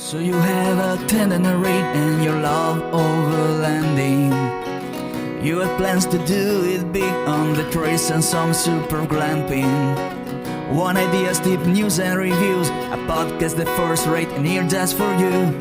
So you have a tender rate and you love overlanding. You have plans to do it big on the trace and some super glamping. One idea, deep news and reviews, a podcast the first rate and here just for you.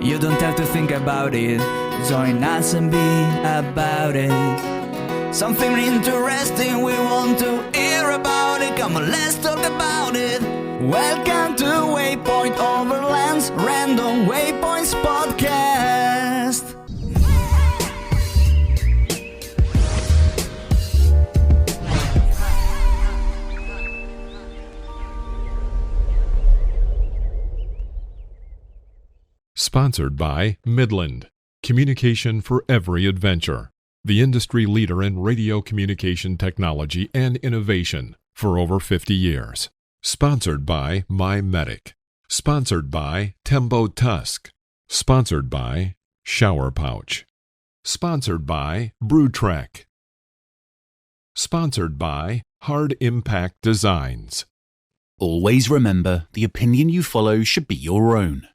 You don't have to think about it, join us and be about it. Something interesting we want to hear about it, come on let's talk about it. Welcome to Waypoint Overland's Random Waypoints Podcast. Sponsored by Midland, communication for every adventure. The industry leader in radio communication technology and innovation for over 50 years. Sponsored by MyMedic. Sponsored by Tembo Tusk. Sponsored by Shower Pouch. Sponsored by BrewTrek. Sponsored by Hard Impact Designs. Always remember, the opinion you follow should be your own.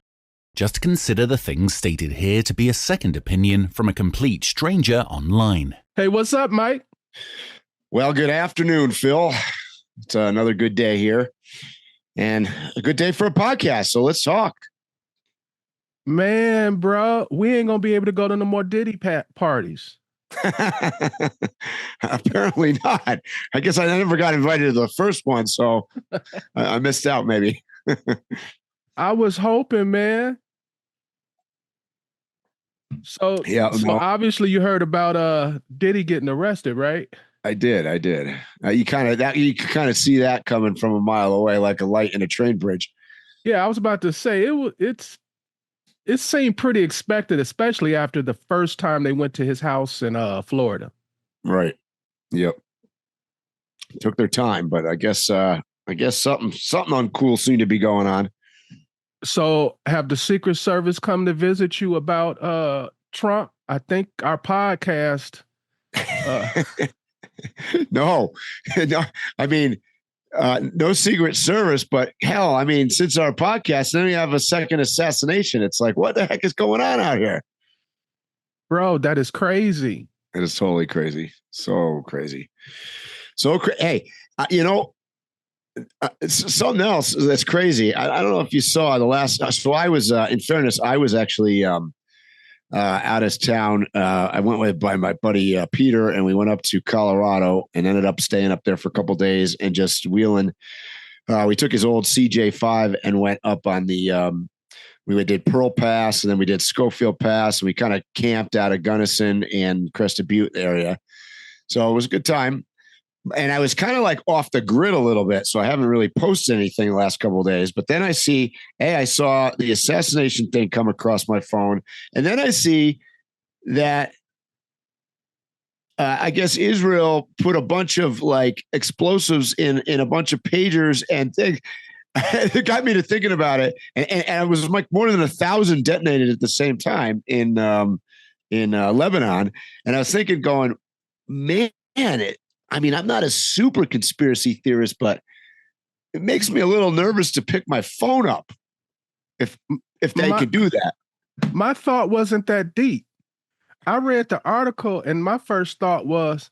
Just consider the things stated here to be a second opinion from a complete stranger online. Hey, what's up, Mike? Well, good afternoon, Phil. It's another good day here and a good day for a podcast. So let's talk. Man, bro, we ain't going to be able to go to no more Diddy parties. Apparently not. I guess I never got invited to the first one, so I missed out maybe. I was hoping, man. So obviously you heard about Diddy getting arrested, right? I did. You kind of see that coming from a mile away, like a light in a train bridge. Yeah, I was about to say it seemed pretty expected, especially after the first time they went to his house in Florida. Right. Yep. Took their time, but I guess something uncool seemed to be going on. So have the Secret Service come to visit you about Trump? I think our podcast. No. I mean, no Secret Service, but hell, I mean, since our podcast, then we have a second assassination. It's like, what the heck is going on out here? Bro, that is crazy. It is totally crazy. So crazy. Hey, it's something else that's crazy. I don't know if you saw the last. So I was, in fairness, I was actually out of town. I went by my buddy Peter, and we went up to Colorado and ended up staying up there for a couple of days and just wheeling. We took his old CJ5 and went up on the. We did Pearl Pass, and then we did Schofield Pass, and we kind of camped out of Gunnison and Crested Butte area. So it was a good time. And I was kind of like off the grid a little bit, so I haven't really posted anything the last couple of days. But then I saw the assassination thing come across my phone, and then I see that I guess Israel put a bunch of like explosives in a bunch of pagers and things. It got me to thinking about it, and it was like more than 1,000 detonated at the same time in Lebanon. And I was thinking, going, man, I'm not a super conspiracy theorist, but it makes me a little nervous to pick my phone up if they could do that. My thought wasn't that deep. I read the article and my first thought was,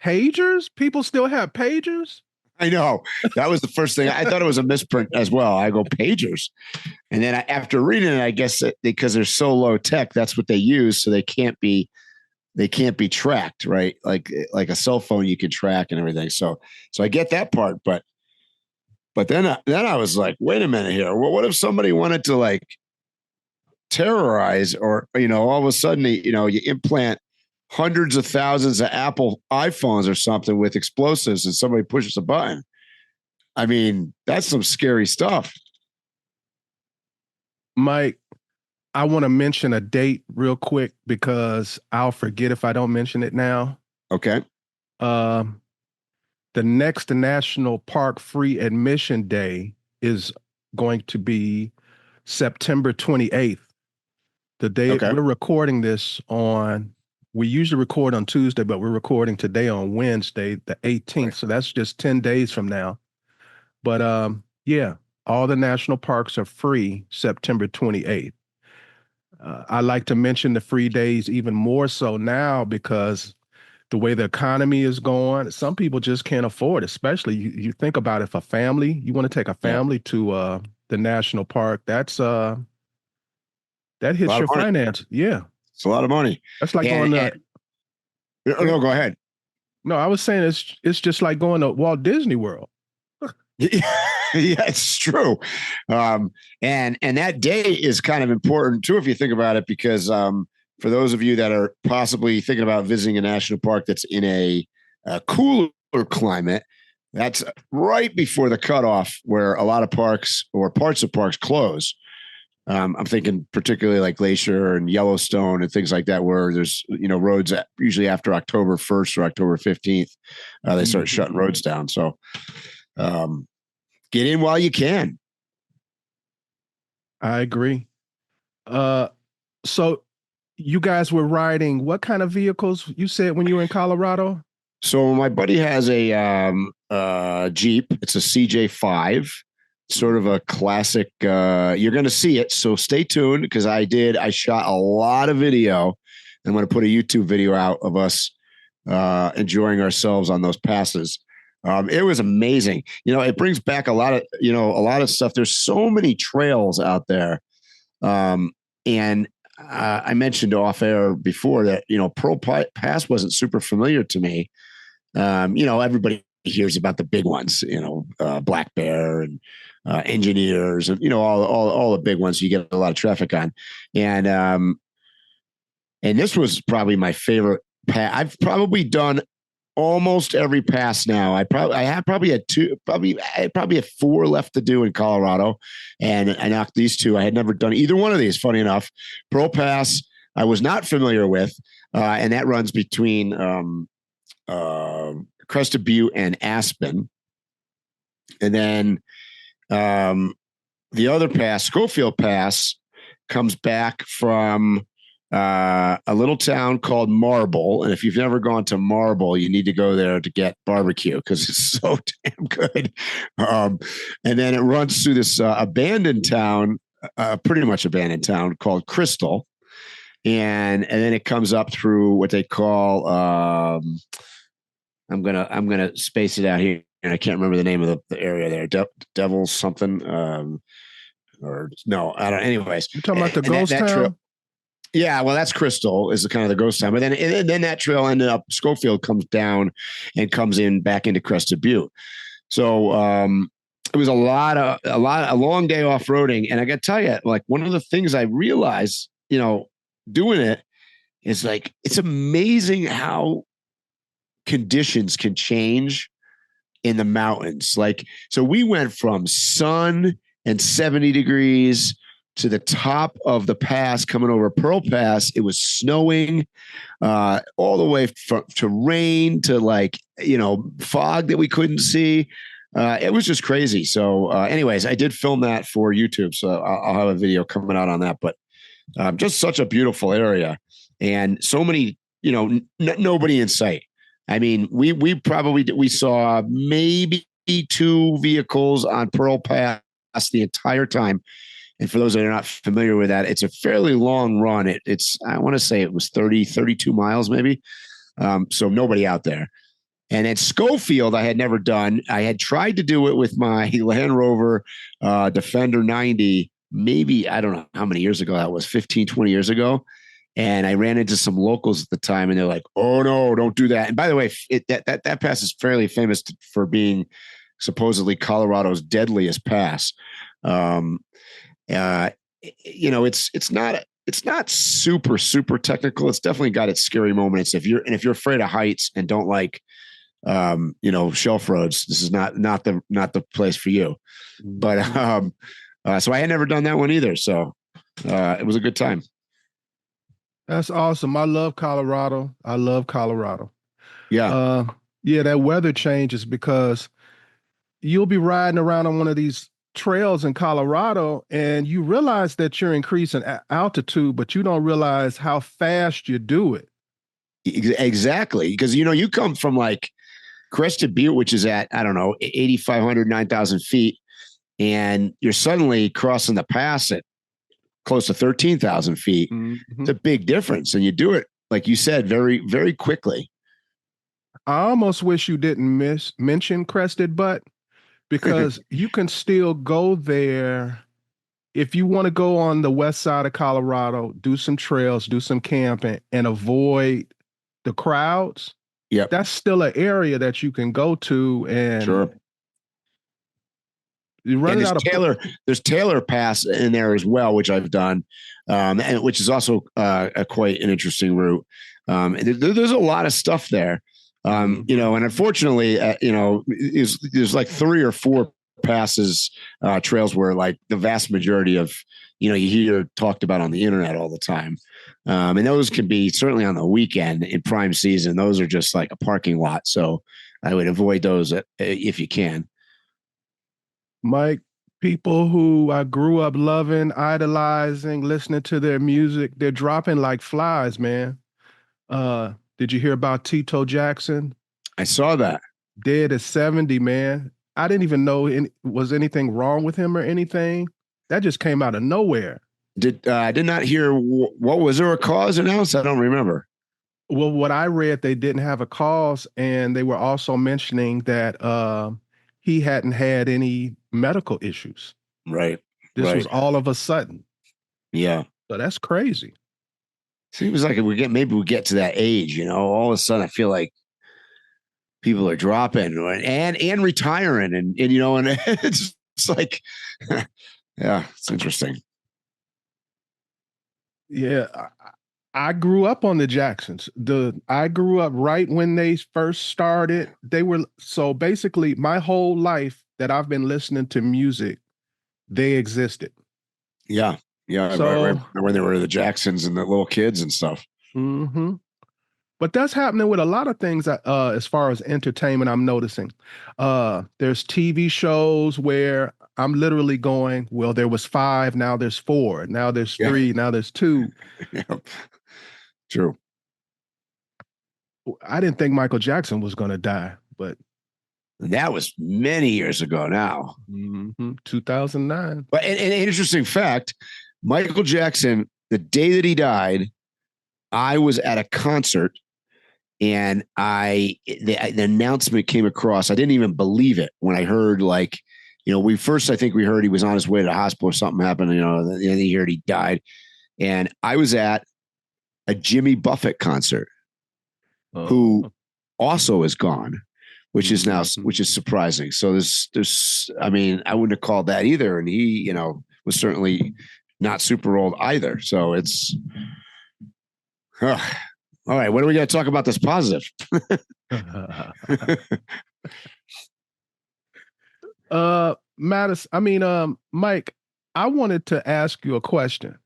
pagers? People still have pagers? I know. That was the first thing. I thought it was a misprint as well. I go, pagers. And then after reading it, I guess because they're so low tech, that's what they use. So they can't be tracked, right? Like a cell phone you can track and everything. So I get that part, but then I was like, wait a minute here. Well, what if somebody wanted to like terrorize, or all of a sudden you implant hundreds of thousands of Apple iPhones or something with explosives and somebody pushes a button? I mean, that's some scary stuff. Mike, I want to mention a date real quick because I'll forget if I don't mention it now. Okay. The next National Park Free Admission Day is going to be September 28th. The day we're recording this on, we usually record on Tuesday, but we're recording today on Wednesday, the 18th. Right. So that's just 10 days from now. But yeah, All the national parks are free September 28th. I like to mention the free days even more so now because the way the economy is going, some people just can't afford, especially you think about if a family, you want to take a family to the national park, that hits your finance. Yeah. It's a lot of money. That's like going to no, go ahead. No, I was saying it's just like going to Walt Disney World. Yeah, it's true. And that day is kind of important too, if you think about it, because for those of you that are possibly thinking about visiting a national park that's in a cooler climate, that's right before the cutoff where a lot of parks or parts of parks close. I'm thinking particularly like Glacier and Yellowstone and things like that, where there's, roads usually after October 1st or October 15th, they start shutting roads down. So get in while you can. I agree. So you guys were riding what kind of vehicles you said when you were in Colorado? So my buddy has a Jeep. It's a CJ5. Sort of a classic. You're going to see it, so stay tuned because I shot a lot of video. I'm going to put a YouTube video out of us enjoying ourselves on those passes. It was amazing. It brings back a lot of stuff. There's so many trails out there. And I mentioned off air before that, Pearl Pass wasn't super familiar to me. Everybody hears about the big ones, Black Bear and Engineers and, all the big ones you get a lot of traffic on. And this was probably my favorite pass. I've probably done almost every pass now. I probably had 4 left to do in Colorado, and I knocked these 2. I had never done either one of these, funny enough. Pearl Pass I was not familiar with, and that runs between Crested Butte and Aspen. And then the other pass, Schofield Pass, comes back from a little town called Marble. And if you've never gone to Marble, you need to go there to get barbecue because it's so damn good. And then it runs through this abandoned town, pretty much abandoned town called Crystal. And then it comes up through what they call I'm gonna space it out here, and I can't remember the name of the area there. Devil's something, or no, I don't. Anyways, you're talking about the ghost town. Yeah, well, that's Crystal is the kind of the ghost town, but then that trail ended up Schofield comes down and comes in back into Crested Butte. So it was a long day off roading, and I got to tell you, like one of the things I realized, doing it is like it's amazing how conditions can change in the mountains. Like, so we went from sun and 70 degrees to the top of the pass coming over Pearl Pass. It was snowing all the way to rain to fog that we couldn't see. It was just crazy. So anyways, I did film that for YouTube. So I'll have a video coming out on that, but just such a beautiful area and so many, nobody in sight. I mean, we saw maybe 2 vehicles on Pearl Pass the entire time. And for those that are not familiar with that, it's a fairly long run. I want to say it was 32 miles maybe. So nobody out there. And at Schofield, I had never done. I had tried to do it with my Land Rover Defender 90, maybe, I don't know how many years ago that was, 15, 20 years ago. And I ran into some locals at the time, and they're like, "Oh no, don't do that." And by the way, that pass is fairly famous for being supposedly Colorado's deadliest pass. It's not super technical. It's definitely got its scary moments. If you're afraid of heights and don't like, shelf roads, this is not the place for you. But so I had never done that one either. So it was a good time. That's awesome. I love Colorado. Yeah. Yeah, that weather changes because you'll be riding around on one of these trails in Colorado and you realize that you're increasing altitude, but you don't realize how fast you do it. Exactly. Because, you come from like Crested Butte, which is at, I don't know, 8,500, 9,000 feet. and you're suddenly crossing the pass at close to 13,000 feet. Mm-hmm. It's a big difference. And you do it, like you said, very, very quickly. I almost wish you didn't mention Crested Butte, because you can still go there if you want to go on the west side of Colorado, do some trails, do some camping, and avoid the crowds. Yep. That's still an area that you can go to, and sure. You run and it out of there's Taylor Pass in there as well, which I've done, and which is also quite an interesting route. There's a lot of stuff there, and unfortunately, there's like 3 or 4 passes, trails where like the vast majority of, you hear talked about on the internet all the time. And those can be certainly on the weekend in prime season. Those are just like a parking lot. So I would avoid those if you can. Mike, people who I grew up loving, idolizing, listening to their music, they're dropping like flies, man. Did you hear about Tito Jackson? I saw that. Dead at 70, man. I didn't even know was anything wrong with him or anything. That just came out of nowhere. I did not hear what was there a cause announced? I don't remember. Well, what I read, they didn't have a cause, and they were also mentioning that he hadn't had any medical issues. Right. This was all of a sudden. Yeah. So that's crazy. Seems like maybe we get to that age, all of a sudden I feel like people are dropping and retiring and it's like, yeah, it's interesting. Yeah. I grew up on the Jacksons. I grew up right when they first started. So basically my whole life that I've been listening to music, they existed. Yeah. Yeah. So, right when they were the Jacksons and the little kids and stuff. Mm-hmm. But that's happening with a lot of things as far as entertainment, I'm noticing. There's TV shows where I'm literally going, well, there was 5, now there's 4, now there's 3, now there's 2. Yep. True. I didn't think Michael Jackson was going to die, but that was many years ago now. 2009. But an interesting fact, Michael Jackson, the day that he died, I was at a concert and the announcement came across. I didn't even believe it when I heard I think we heard he was on his way to the hospital or something happened, and then he heard he died. And I was at a Jimmy Buffett concert, who also is gone, which is surprising. So there's, I wouldn't have called that either. And he, was certainly not super old either. So it's, all right. What do we got to talk about this positive? Mike, I wanted to ask you a question.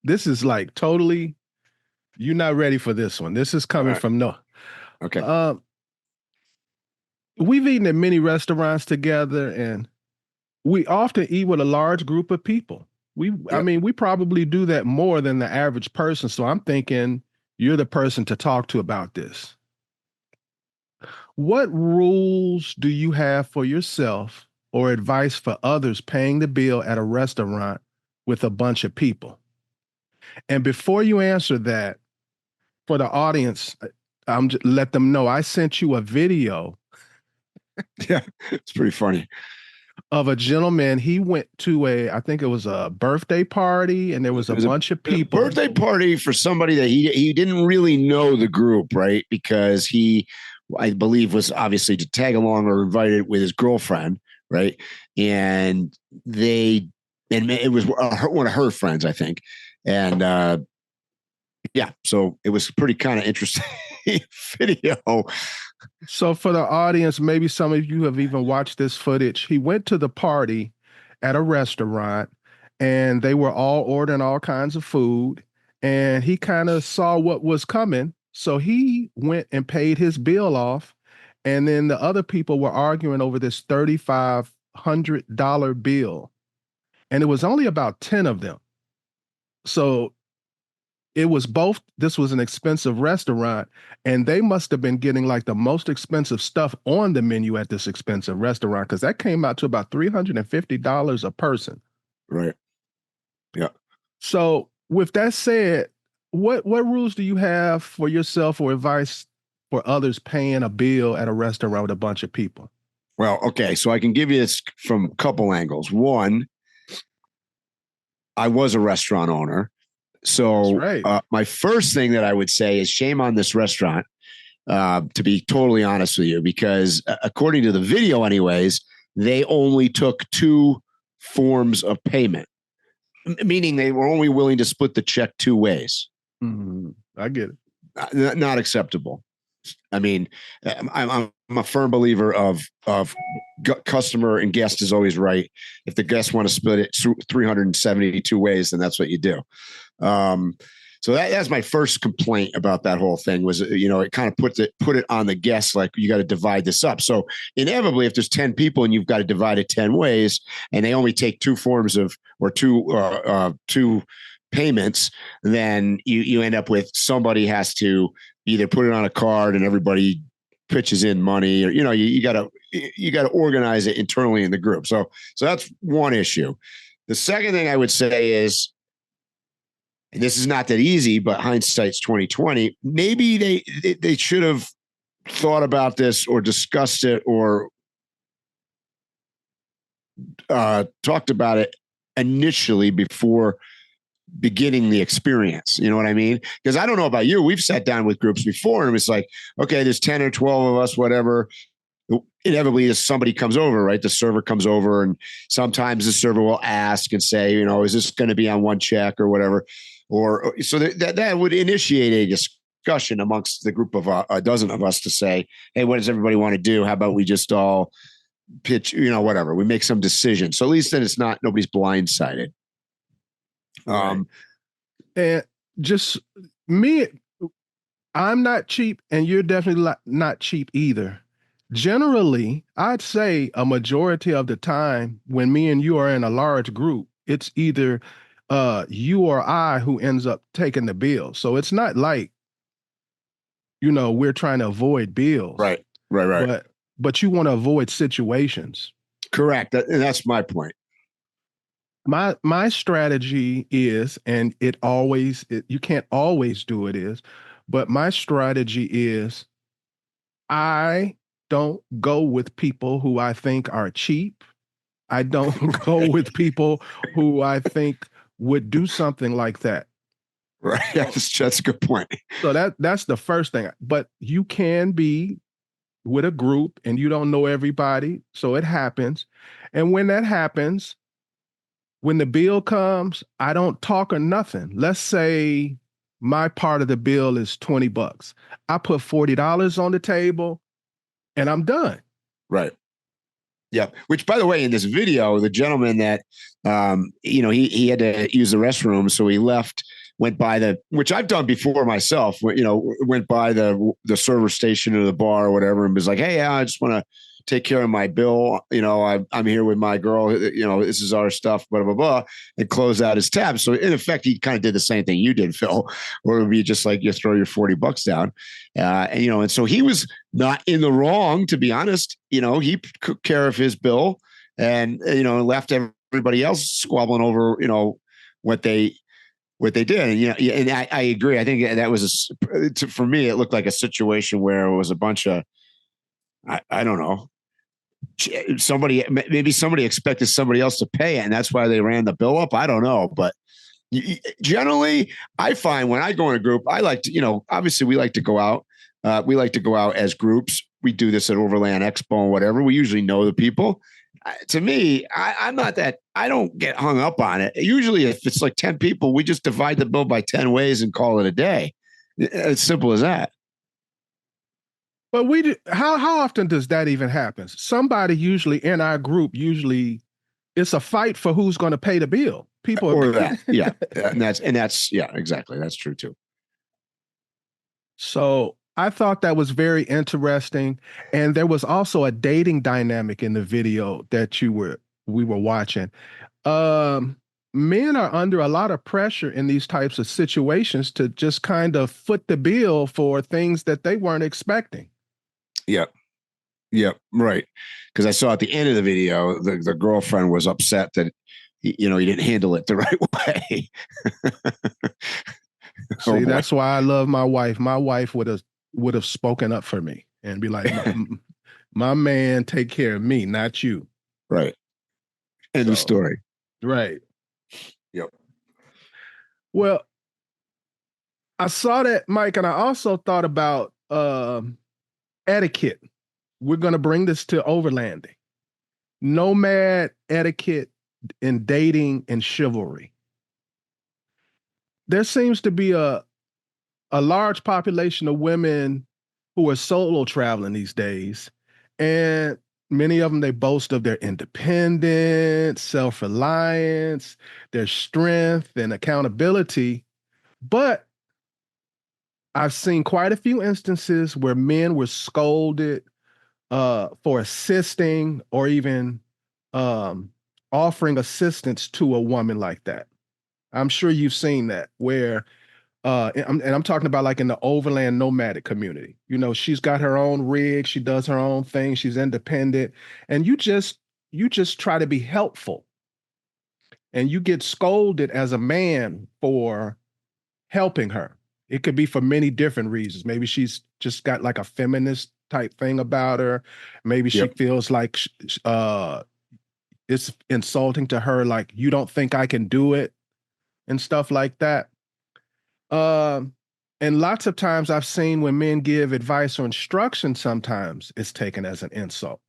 This is like totally, you're not ready for this one. This is coming from no. Okay. We've eaten at many restaurants together, and we often eat with a large group of people. We probably do that more than the average person. So I'm thinking you're the person to talk to about this. What rules do you have for yourself or advice for others paying the bill at a restaurant with a bunch of people? And before you answer that, for the audience, let them know I sent you a video. Yeah, it's pretty funny. Of a gentleman, he went to I think it was a birthday party, and there was a bunch of people. Birthday party for somebody that he didn't really know the group, right? Because I believe, was obviously to tag along or invited with his girlfriend, right? And it was one of her friends, I think. And so it was pretty kind of interesting video. So for the audience, maybe some of you have even watched this footage. He went to the party at a restaurant, and they were all ordering all kinds of food, and he kind of saw what was coming. So he went and paid his bill off, and then the other people were arguing over this $3,500 bill, and it was only about 10 of them. So it was both. This was an expensive restaurant, and they must have been getting like the most expensive stuff on the menu at this expensive restaurant, because that came out to about $350 a person. Right. Yeah. So with that said, what rules do you have for yourself or advice for others paying a bill at a restaurant with a bunch of people? Well, okay, so I can give you this from a couple angles. One, I was a restaurant owner. So my first thing that I would say is shame on this restaurant, to be totally honest with you, because according to the video anyways, they only took 2 forms of payment, meaning they were only willing to split the check 2 ways. Mm-hmm. I get it. Not acceptable. I mean, I'm a firm believer of customer and guest is always right. If the guests want to split it 372 ways, then that's what you do. So that's my first complaint about that whole thing was, it kind of put it on the guests, like you got to divide this up. So inevitably, if there's 10 people and you've got to divide it 10 ways, and they only take 2 forms of or two payments, then you end up with somebody has to either put it on a card and everybody pitches in money, or you got to organize it internally in the group. So that's one issue. The second thing I would say is, and this is not that easy, but hindsight's 2020. Maybe they should have thought about this or discussed it or talked about it initially before beginning the experience. You know what I mean? Because I don't know about you. We've sat down with groups before and it's like, okay, there's 10 or 12 of us, whatever. Inevitably, as somebody comes over, right? The server comes over, and sometimes the server will ask and say, is this going to be on one check or whatever? Or so that would initiate a discussion amongst the group of a dozen of us to say, hey, what does everybody want to do? How about we just all pitch, whatever. We make some decision. So at least then it's not, nobody's blindsided. And just me, I'm not cheap, and you're definitely not cheap either. Generally, I'd say a majority of the time when me and you are in a large group, it's either you or I who ends up taking the bill. So it's not like, we're trying to avoid bills. Right. But you want to avoid situations. Correct. And that's my point. My strategy is, and you can't always do it, but my strategy is I don't go with people who I think are cheap. I don't go with people who I think would do something like that. Right. That's a good point. So that's the first thing. But you can be with a group and you don't know everybody. So it happens. And when that happens, when the bill comes, I don't talk or nothing. Let's say my part of the bill is $20. I put $40 on the table and I'm done. Right. Yeah. Which, by the way, in this video, the gentleman that, he had to use the restroom. So he went by which I've done before myself, went by the server station or the bar or whatever and was like, hey, I just want to take care of my bill. I'm here with my girl, this is our stuff, blah, blah, blah, and close out his tab. So in effect, he kind of did the same thing you did, Phil, or it would be just like you throw your $40 down. And so he was not in the wrong, to be honest. He took care of his bill and, left everybody else squabbling over, what they did. And, I agree. I think that was for me, it looked like a situation where it was a bunch of, I don't know, maybe somebody expected somebody else to pay it, and that's why they ran the bill up. I don't know, but generally, I find when I go in a group, I like to, obviously we like to go out. We like to go out as groups. We do this at Overland Expo and whatever. We usually know the people. To me, I'm not that. I don't get hung up on it. Usually, if it's like 10 people, we just divide the bill by 10 ways and call it a day. As simple as that. But how often does that even happen? Somebody usually in our group, it's a fight for who's going to pay the bill. People or that. Yeah. And that's yeah, exactly. That's true too. So I thought that was very interesting. And there was also a dating dynamic in the video that we were watching. men are under a lot of pressure in these types of situations to just kind of foot the bill for things that they weren't expecting. Yep. Yep. Right. Because I saw at the end of the video, the girlfriend was upset that, he didn't handle it the right way. See, that's why I love my wife. My wife would have spoken up for me and be like, my man, take care of me, not you. Right. End of story. Right. Yep. Well, I saw that, Mike, and I also thought about etiquette. We're going to bring this to overlanding. Nomad etiquette in dating and chivalry. There seems to be a large population of women who are solo traveling these days, and many of them, they boast of their independence, self-reliance, their strength and accountability. But I've seen quite a few instances where men were scolded for assisting or even offering assistance to a woman like that. I'm sure you've seen that where, and I'm talking about like in the overland nomadic community. She's got her own rig, she does her own thing, she's independent, and you just try to be helpful, and you get scolded as a man for helping her. It could be for many different reasons. Maybe she's just got like a feminist type thing about her. Maybe she feels like it's insulting to her, like, you don't think I can do it, and stuff like that. And lots of times I've seen when men give advice or instruction, sometimes it's taken as an insult,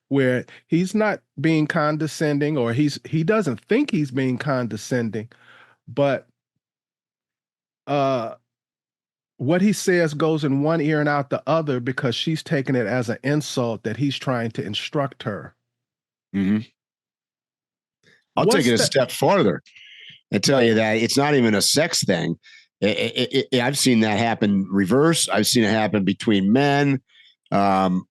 where he's not being condescending, or he doesn't think he's being condescending, but what he says goes in one ear and out the other because she's taking it as an insult that he's trying to instruct her. Mm-hmm. I'll take it a step farther and tell you that it's not even a sex thing. I've seen that happen reverse. I've seen it happen between men. And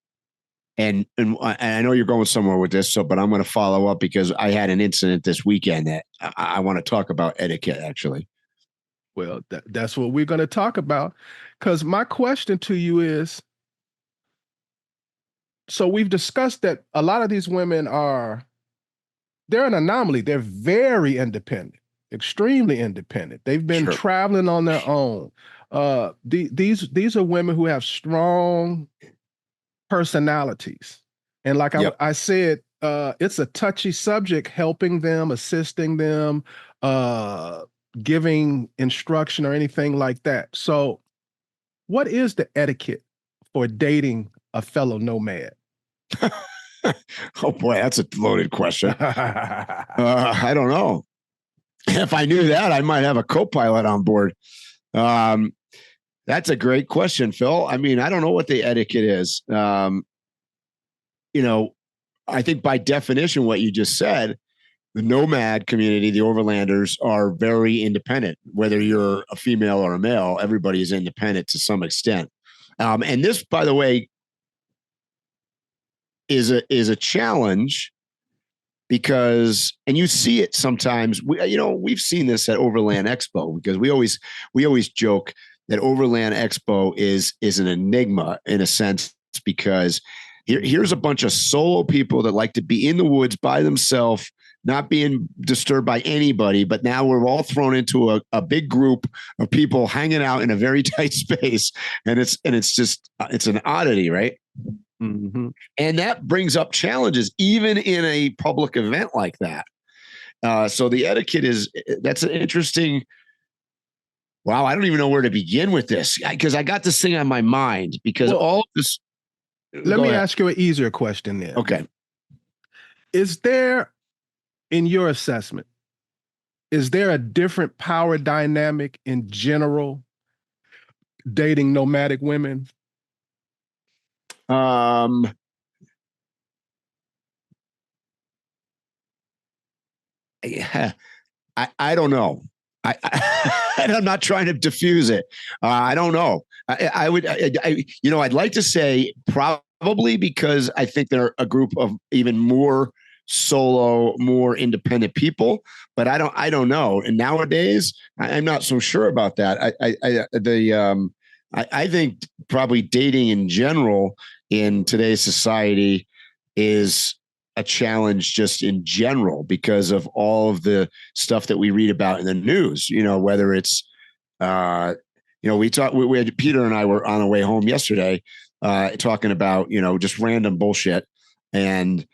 I know you're going somewhere with this, but I'm going to follow up because I had an incident this weekend that I want to talk about etiquette, actually. Well, that's what we're going to talk about, because my question to you is, so we've discussed that a lot of these women they're an anomaly. They're very independent, extremely independent. They've been traveling on their own. These are women who have strong personalities. And like I said, it's a touchy subject, helping them, assisting them, giving instruction or anything like that. So what is the etiquette for dating a fellow nomad? Oh boy, that's a loaded question. I don't know. If I knew that, I might have a co-pilot on board. That's a great question, Phil. I mean, I don't know what the etiquette is. I think by definition, what you just said, the nomad community, the overlanders, are very independent. Whether you're a female or a male, everybody is independent to some extent. And this, by the way, is a challenge because, and you see it sometimes. We've seen this at Overland Expo, because we always joke that Overland Expo is an enigma in a sense, because here's a bunch of solo people that like to be in the woods by themselves, not being disturbed by anybody. But now we're all thrown into a big group of people hanging out in a very tight space. And it's an oddity, right? Mm-hmm. And that brings up challenges, even in a public event like that. So the etiquette that's an interesting, wow, I don't even know where to begin with this, because I got this thing on my mind, because all of this. Let me ask you an easier question then. Okay. Is there, in your assessment, is there a different power dynamic in general dating nomadic women? I don't know. I'm not trying to diffuse it. I don't know. I'd like to say probably, because I think they're a group of even more solo, more independent people, but I don't know. And nowadays, I'm not so sure about that. I think probably dating in general in today's society is a challenge just in general because of all of the stuff that we read about in the news, whether it's, we had Peter and I were on our way home yesterday, talking about, just random bullshit. And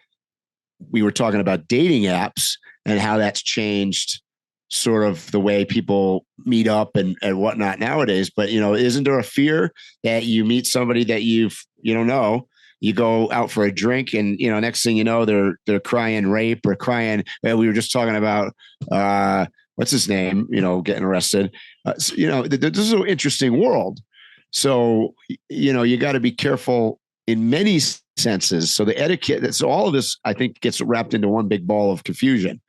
we were talking about dating apps and how that's changed sort of the way people meet up and whatnot nowadays. But, isn't there a fear that you meet somebody that you don't know, you go out for a drink and, next thing you know, they're crying rape or crying. Well, we were just talking about, what's his name, getting arrested. This is an interesting world. So, you got to be careful in many senses. So the etiquette, so all of this, I think, gets wrapped into one big ball of confusion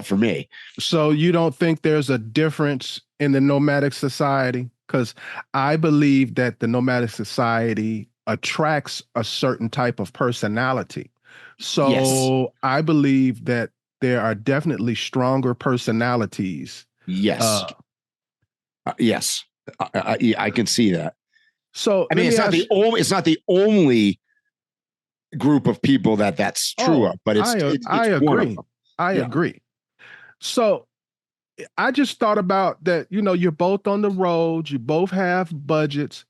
for me. So you don't think there's a difference in the nomadic society? Because I believe that the nomadic society attracts a certain type of personality. So yes. I believe that there are definitely stronger personalities. Yes. Yes. I can see that. So I mean, it's not the only group of people that's true of, but I agree. I agree. So I just thought about that, you're both on the road, you both have budgets.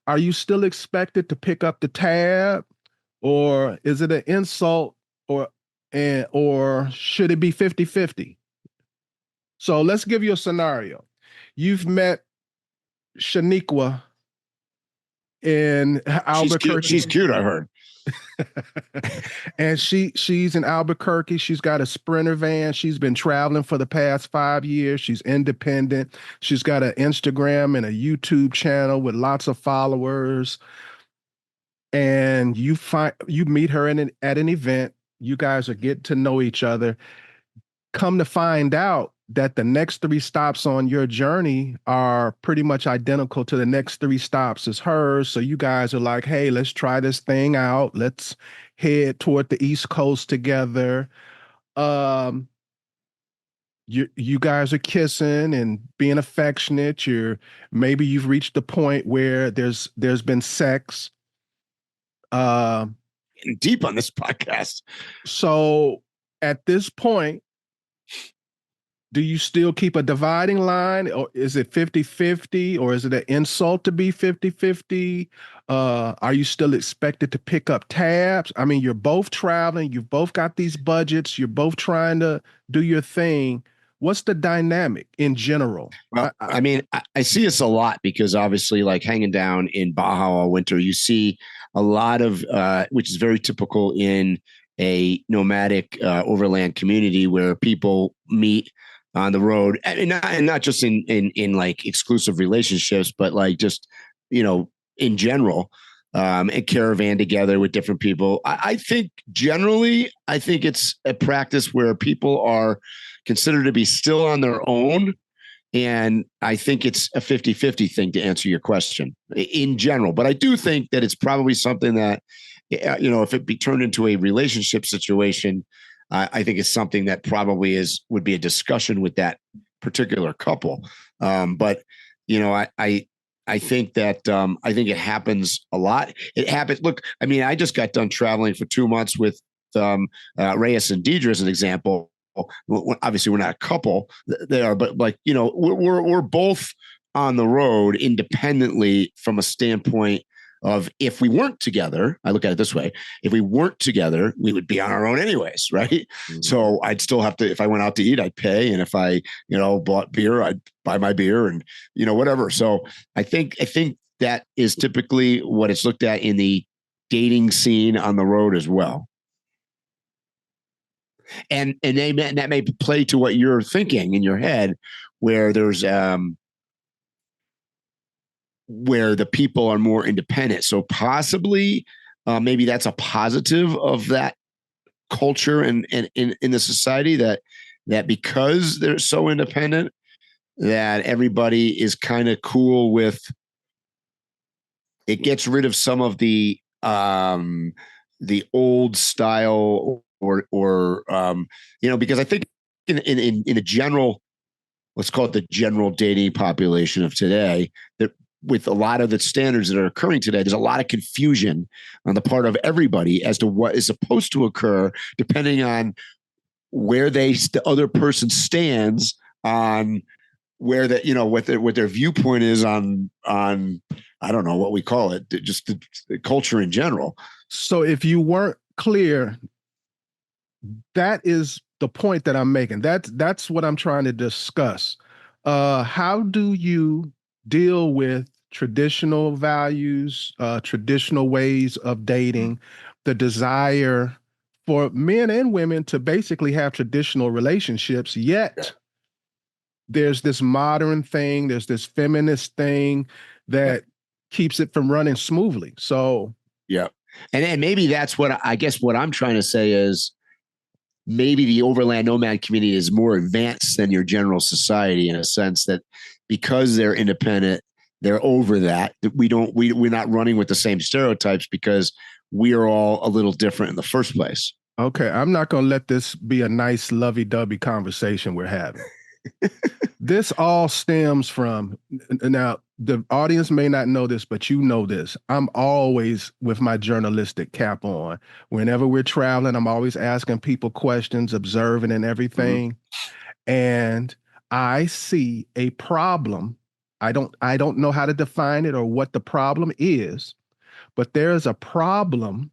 Are you still expected to pick up the tab, or is it an insult, or should it be 50-50? So let's give you a scenario. You've met SHENEEQUA in Albuquerque. She's cute, I heard. And she's in Albuquerque. She's got a Sprinter van. She's been traveling for the past 5 years. She's independent. She's got an Instagram and a YouTube channel with lots of followers. And you meet her at an event. You guys are getting to know each other. Come to find out that the next 3 stops on your journey are pretty much identical to the next 3 stops as hers. So you guys are like, hey, let's try this thing out. Let's head toward the East Coast together. You guys are kissing and being affectionate. Maybe you've reached the point where there's been sex. Deep on this podcast. So at this point, do you still keep a dividing line, or is it 50-50, or is it an insult to be 50-50? Are you still expected to pick up tabs? I mean, you're both traveling, you've both got these budgets, you're both trying to do your thing. What's the dynamic in general? Well, I see this a lot because obviously, like hanging down in Baja all winter, you see a lot of, which is very typical in a nomadic overland community where people meet on the road, and not just in like exclusive relationships, but like just, in general, and caravan together with different people. I think generally, it's a practice where people are considered to be still on their own. And I think it's a 50-50 thing to answer your question in general. But I do think that it's probably something that, if it be turned into a relationship situation, I think it's something that probably would be a discussion with that particular couple. But I think that I think it happens a lot. It happens. Look, I mean, I just got done traveling for 2 months with Reyes and Deidre as an example. Obviously, we're not a couple there, but like we're both on the road independently from a standpoint of if we weren't together. I look at it this way: if we weren't together, we would be on our own anyways, right? Mm-hmm. So I'd still have to. If I went out to eat, I'd pay, and if I bought beer, I'd buy my beer, and whatever. So I think that is typically what it's looked at in the dating scene on the road as well. And that may play to what you're thinking in your head, where there's where the people are more independent. So possibly maybe that's a positive of that culture and in the society, that because they're so independent, that everybody is kind of cool with it. Gets rid of some of the old style because I think in a general, let's call it the general dating population of today, that with a lot of the standards that are occurring today, there's a lot of confusion on the part of everybody as to what is supposed to occur, depending on where the other person stands on where what their viewpoint is on I don't know what we call it, just the culture in general. So if you weren't clear, that is the point that I'm making. That's what I'm trying to discuss. How do you deal with traditional values, traditional ways of dating, the desire for men and women to basically have traditional relationships, yet there's this modern thing, there's this feminist thing that keeps it from running smoothly. So and maybe that's what I guess what I'm trying to say is, maybe the overland nomad community is more advanced than your general society, in a sense that because they're independent, they're over that. We're not running with the same stereotypes because we are all a little different in the first place. Okay, I'm not going to let this be a nice lovey-dovey conversation we're having. This all stems from, now the audience may not know this, but you know this. I'm always with my journalistic cap on. Whenever we're traveling, I'm always asking people questions, observing and everything. And I see a problem. I don't know how to define it or what the problem is, but there is a problem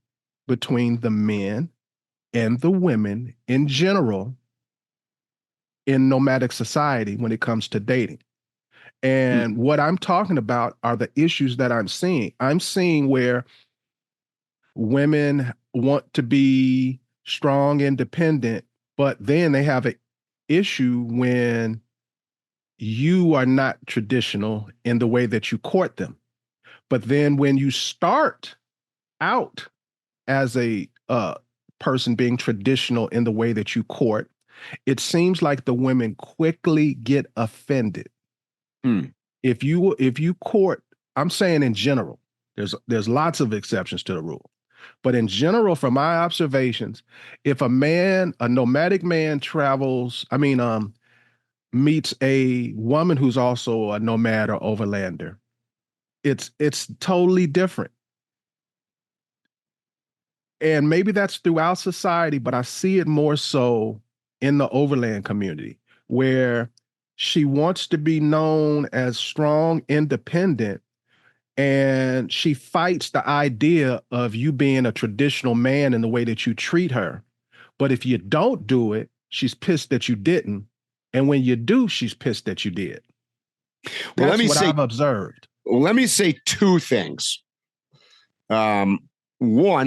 between the men and the women in general in nomadic society when it comes to dating. And what I'm talking about are the issues that I'm seeing. I'm seeing where women want to be strong, independent, but then they have an issue when you are not traditional in the way that you court them. But then when you start out as a person being traditional in the way that you court, it seems like the women quickly get offended. If you court, I'm saying in general, there's lots of exceptions to the rule, but in general, from my observations, if a nomadic man meets a woman who's also a nomad or overlander, it's totally different. And maybe that's throughout society, but I see it more so in the overland community, where she wants to be known as strong, independent, and she fights the idea of you being a traditional man in the way that you treat her. But if you don't do it, she's pissed that you didn't. And when you do, she's pissed that you did. That's what I've observed. Let me say two things. One,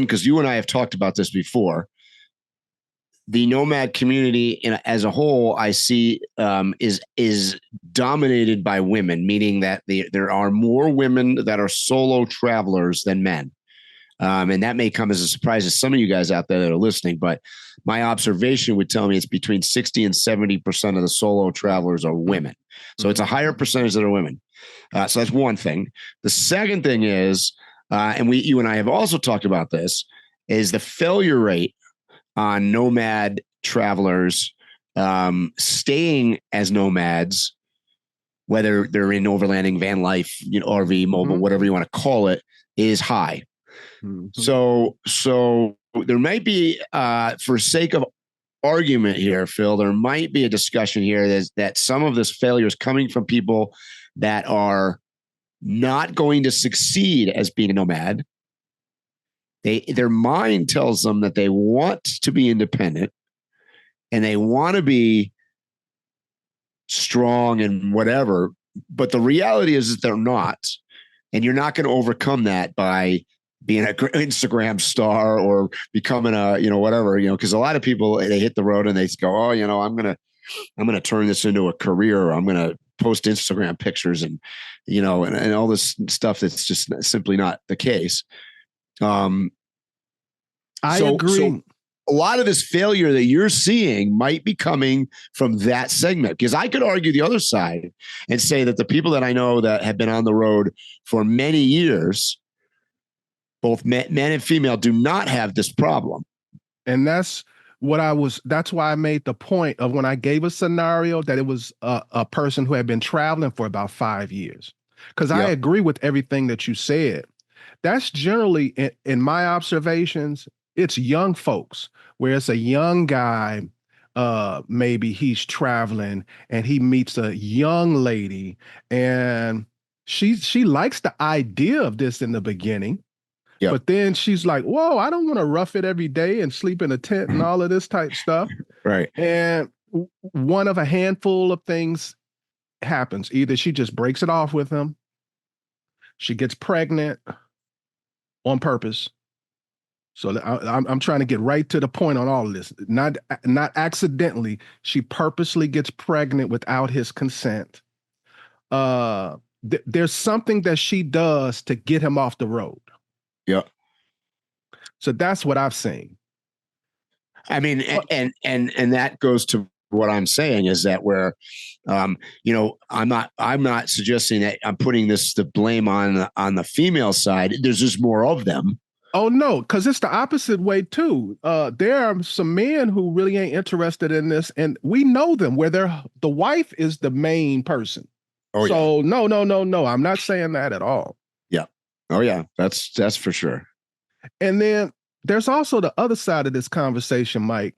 because you and I have talked about this before, the nomad community as a whole, I see is dominated by women, meaning that there are more women that are solo travelers than men. And that may come as a surprise to some of you guys out there that are listening, but my observation would tell me it's between 60 and 70% of the solo travelers are women. So it's a higher percentage that are women. So that's one thing. The second thing is, and you and I have also talked about this, is the failure rate on nomad travelers staying as nomads, whether they're in overlanding, van life, RV, mobile, whatever you want to call it, is high. So there might be, for sake of argument here, Phil, there might be a discussion here that some of this failure is coming from people that are not going to succeed as being a nomad. Their mind tells them that they want to be independent and they want to be strong and whatever, but the reality is that they're not. And you're not going to overcome that by being an Instagram star or becoming whatever, because a lot of people, they hit the road and they go, oh, I'm going to turn this into a career. I'm going to post Instagram pictures and all this stuff that's just simply not the case. I agree. So a lot of this failure that you're seeing might be coming from that segment, because I could argue the other side and say that the people that I know that have been on the road for many years, both men and female, do not have this problem. And that's That's why I made the point of when I gave a scenario that it was a person who had been traveling for about 5 years. Because I agree with everything that you said. That's generally, in my observations, it's young folks, where it's a young guy, maybe he's traveling and he meets a young lady, and she likes the idea of this in the beginning. Yep. But then she's like, whoa, I don't want to rough it every day and sleep in a tent and all of this type stuff. Right. And one of a handful of things happens. Either she just breaks it off with him, she gets pregnant on purpose. So I'm trying to get right to the point on all of this. Not accidentally. She purposely gets pregnant without his consent. There's something that she does to get him off the road. Yeah. So that's what I've seen. I mean, and that goes to what I'm saying is that where, I'm not suggesting that I'm putting the blame on the female side. There's just more of them. Oh no, because it's the opposite way too. There are some men who really ain't interested in this, and we know them where the wife is the main person. Oh, so yeah. No. I'm not saying that at all. Yeah. Oh yeah, that's for sure. And then there's also the other side of this conversation, Mike.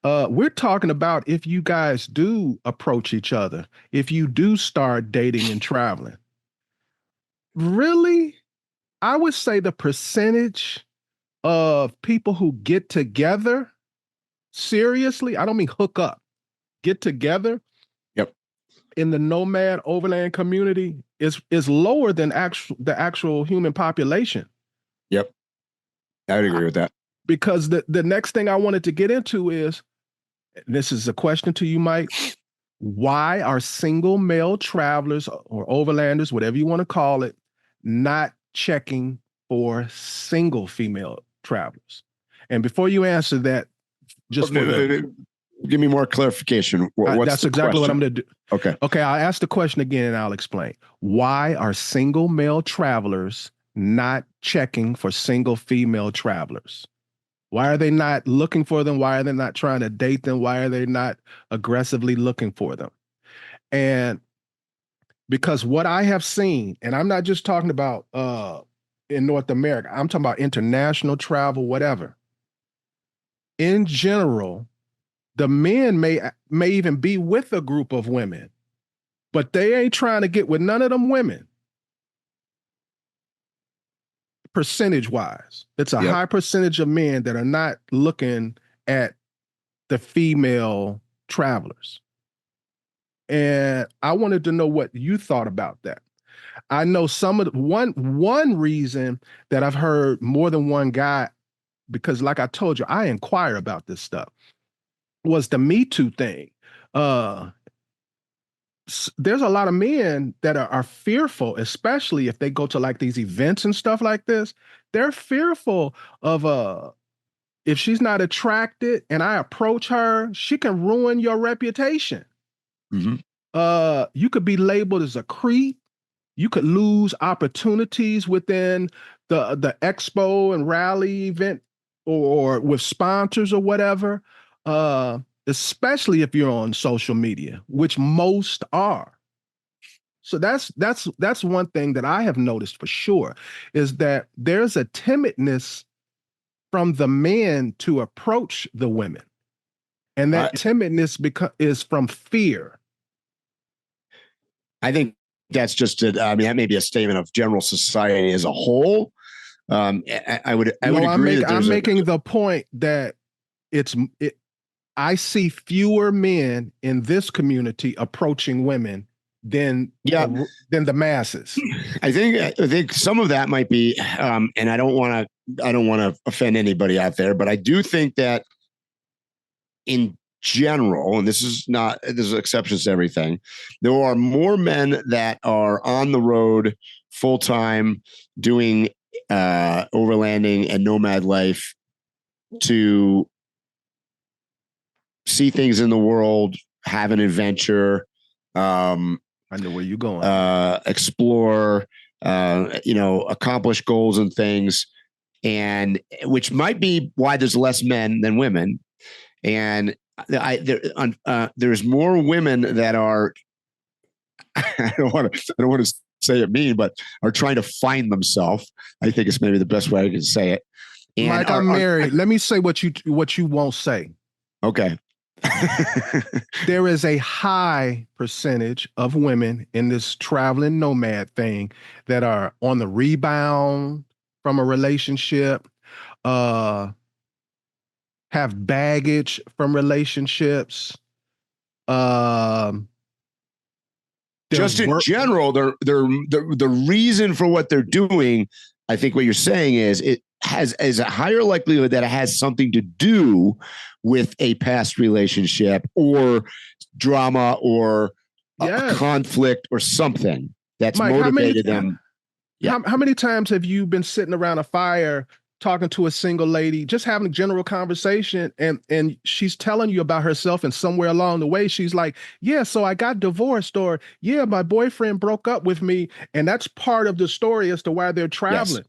We're talking about if you guys do approach each other, if you do start dating and traveling. Really? I would say the percentage of people who get together, seriously, I don't mean hook up, get together. Yep. In the nomad overland community is lower than the actual human population. Yep. I would agree with that. Because the next thing I wanted to get into is, this is a question to you, Mike. Why are single male travelers or overlanders, whatever you want to call it, not checking for single female travelers? And before you answer that, just give me more clarification. That's exactly what I'm going to do. Okay. Okay, I'll ask the question again and I'll explain. Why are single male travelers not checking for single female travelers? Why are they not looking for them? Why are they not trying to date them? Why are they not aggressively looking for them? And because what I have seen, and I'm not just talking about in North America, I'm talking about international travel, whatever. In general, the men may even be with a group of women, but they ain't trying to get with none of them women. Percentage-wise, it's a high percentage of men that are not looking at the female travelers. And I wanted to know what you thought about that. I know one reason that I've heard more than one guy, because like I told you, I inquire about this stuff, was the Me Too thing. There's a lot of men that are fearful, especially if they go to like these events and stuff like this. They're fearful of if she's not attracted and I approach her, she can ruin your reputation. Mm-hmm. You could be labeled as a creep. You could lose opportunities within the expo and rally event or with sponsors or whatever. Especially if you're on social media, which most are. So that's one thing that I have noticed for sure, is that there's a timidness from the men to approach the women. And that timidness is from fear. I think that's just that may be a statement of general society as a whole. I would agree. I'm making the point that I see fewer men in this community approaching women than the masses. I think some of that might be, and I don't want to offend anybody out there, but I do think that in general, and there's exceptions to everything, there are more men that are on the road full time doing overlanding and nomad life to see things in the world, have an adventure. I know where you're going. Explore, accomplish goals and things, and which might be why there's less men than women. And there's more women that are, I don't want to say it mean, but are trying to find themselves. I think it's maybe the best way I can say it. And Mike, I'm married. Let me say what you won't say. Okay. There is a high percentage of women in this traveling nomad thing that are on the rebound from a relationship, have baggage from relationships. Just in general, the reason for what they're doing, I think what you're saying is it is a higher likelihood that it has something to do with a past relationship or drama or a conflict or something that's Mike, motivated them. Yeah. How many times have you been sitting around a fire talking to a single lady, just having a general conversation, and she's telling you about herself, and somewhere along the way she's like, yeah, so I got divorced, or yeah, my boyfriend broke up with me, and that's part of the story as to why they're traveling.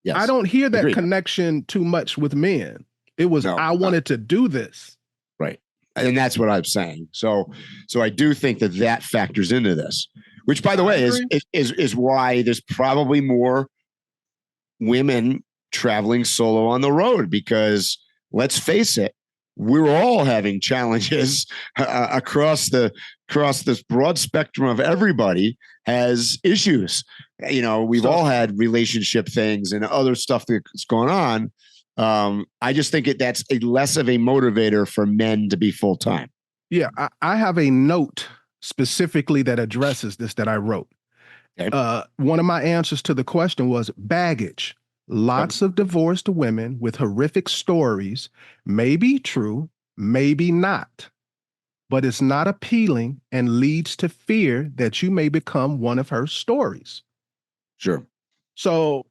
Yes. I don't hear that connection too much with men. It was, I wanted to do this. Right. And that's what I'm saying. So I do think that factors into this, which, by the way, is why there's probably more women traveling solo on the road, because let's face it, we're all having challenges across this broad spectrum of everybody has issues. You know, we've all had relationship things and other stuff that's going on. I just think that's a less of a motivator for men to be full-time. Yeah, I have a note specifically that addresses this that I wrote. Okay. One of my answers to the question was baggage. Lots of divorced women with horrific stories may be true, maybe not, but it's not appealing and leads to fear that you may become one of her stories. Sure. So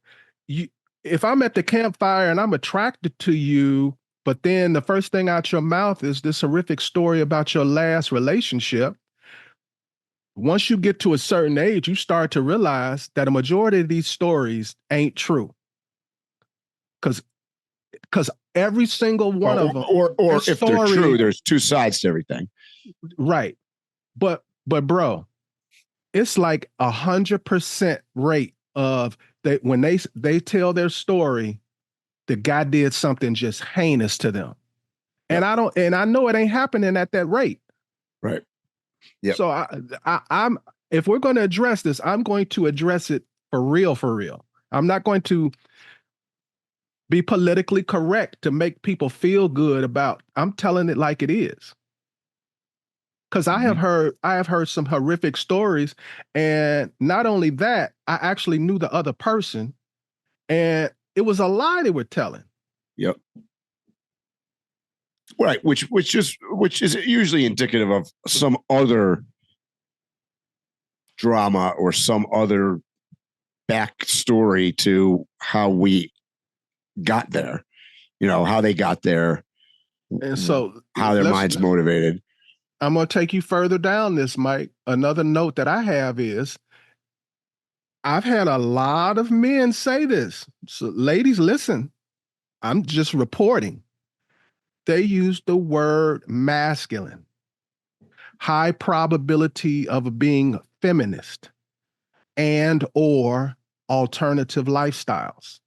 if I'm at the campfire and I'm attracted to you, but then the first thing out your mouth is this horrific story about your last relationship, once you get to a certain age, you start to realize that a majority of these stories ain't true. Because every single one of them, or if they're true, there's two sides to everything. Right. But bro, it's like 100% rate of when they tell their story, the guy did something just heinous to them. And I know it ain't happening at that rate. Right. Yeah. So I'm if we're going to address this, I'm going to address it for real. I'm not going to be politically correct to make people feel good about. I'm telling it like it is. Because I have heard some horrific stories, and not only that, I actually knew the other person, and it was a lie they were telling. Yep. Right, which is usually indicative of some other drama or some other backstory to how we got there, how they got there, and so how their mind's motivated. I'm going to take you further down this, Mike. Another note that I have is I've had a lot of men say this. So ladies, listen, I'm just reporting. They use the word masculine, high probability of being feminist, and or alternative lifestyles.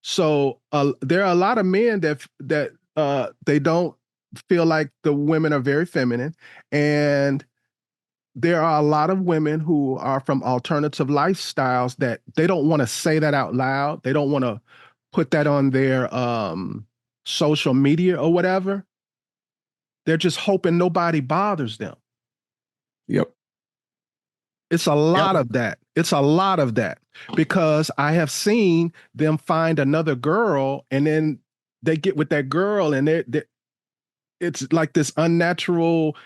So there are a lot of men that they don't feel like the women are very feminine, and there are a lot of women who are from alternative lifestyles that they don't want to say that out loud. They don't want to put that on their social media or whatever. They're just hoping nobody bothers them. Yep. It's a lot of that. It's a lot of that, because I have seen them find another girl, and then they get with that girl, and it's like this unnatural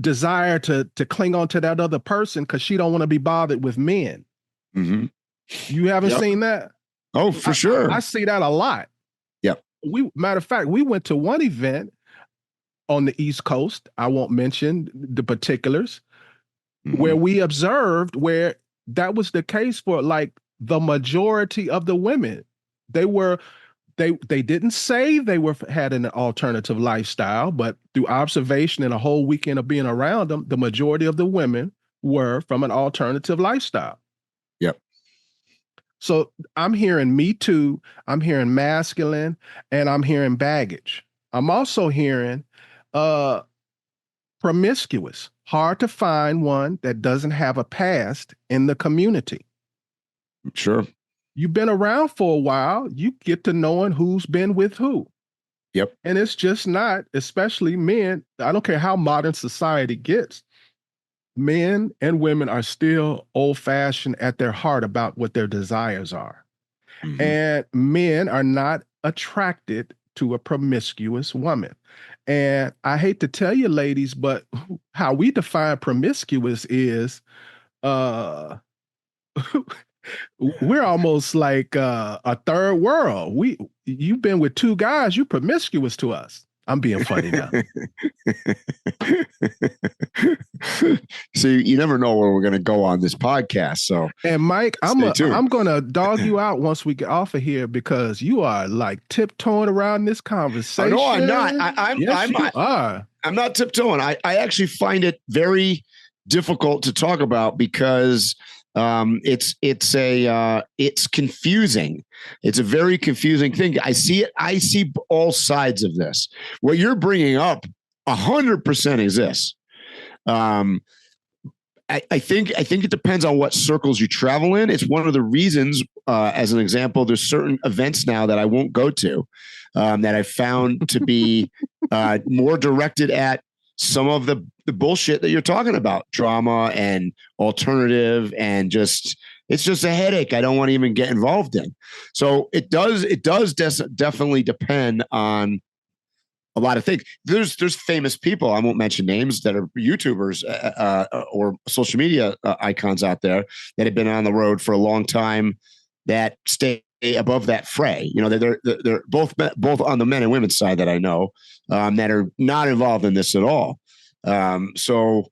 desire to cling on to that other person because she don't want to be bothered with men. Mm-hmm. You haven't seen that? Oh, for sure. I see that a lot. Yep. Matter of fact, we went to one event on the East Coast. I won't mention the particulars. Mm-hmm. Where we observed where that was the case for like the majority of the women. They were they didn't say they had an alternative lifestyle, but through observation and a whole weekend of being around them, the majority of the women were from an alternative lifestyle. Yep. So I'm hearing Me Too, I'm hearing masculine, and I'm hearing baggage. I'm also hearing promiscuous. Hard to find one that doesn't have a past in the community. Sure. You've been around for a while, you get to knowing who's been with who. Yep. And it's just not, especially men, I don't care how modern society gets, men and women are still old-fashioned at their heart about what their desires are. Mm-hmm. And men are not attracted to a promiscuous woman. And I hate to tell you, ladies, but how we define promiscuous is we're almost like a third world. You've been with two guys, you promiscuous to us. I'm being funny now. So you never know where we're going to go on this podcast. So, and Mike, I'm going to dog you out once we get off of here because you are like tiptoeing around this conversation. Oh, no, I'm not. I'm not tiptoeing. I actually find it very difficult to talk about because it's confusing. It's a very confusing thing. I see all sides of this. What you're bringing up 100% exists. I think it depends on what circles you travel in. It's one of the reasons, as an example, there's certain events now that I won't go to, that I found to be more directed at some of the bullshit that you're talking about, drama and alternative, and it's just a headache I don't want to even get involved in. So it does definitely depend on a lot of things. There's famous people, I won't mention names, that are YouTubers or social media icons out there that have been on the road for a long time that stay above that fray. You know, they're both on the men and women's side that I know, that are not involved in this at all. So,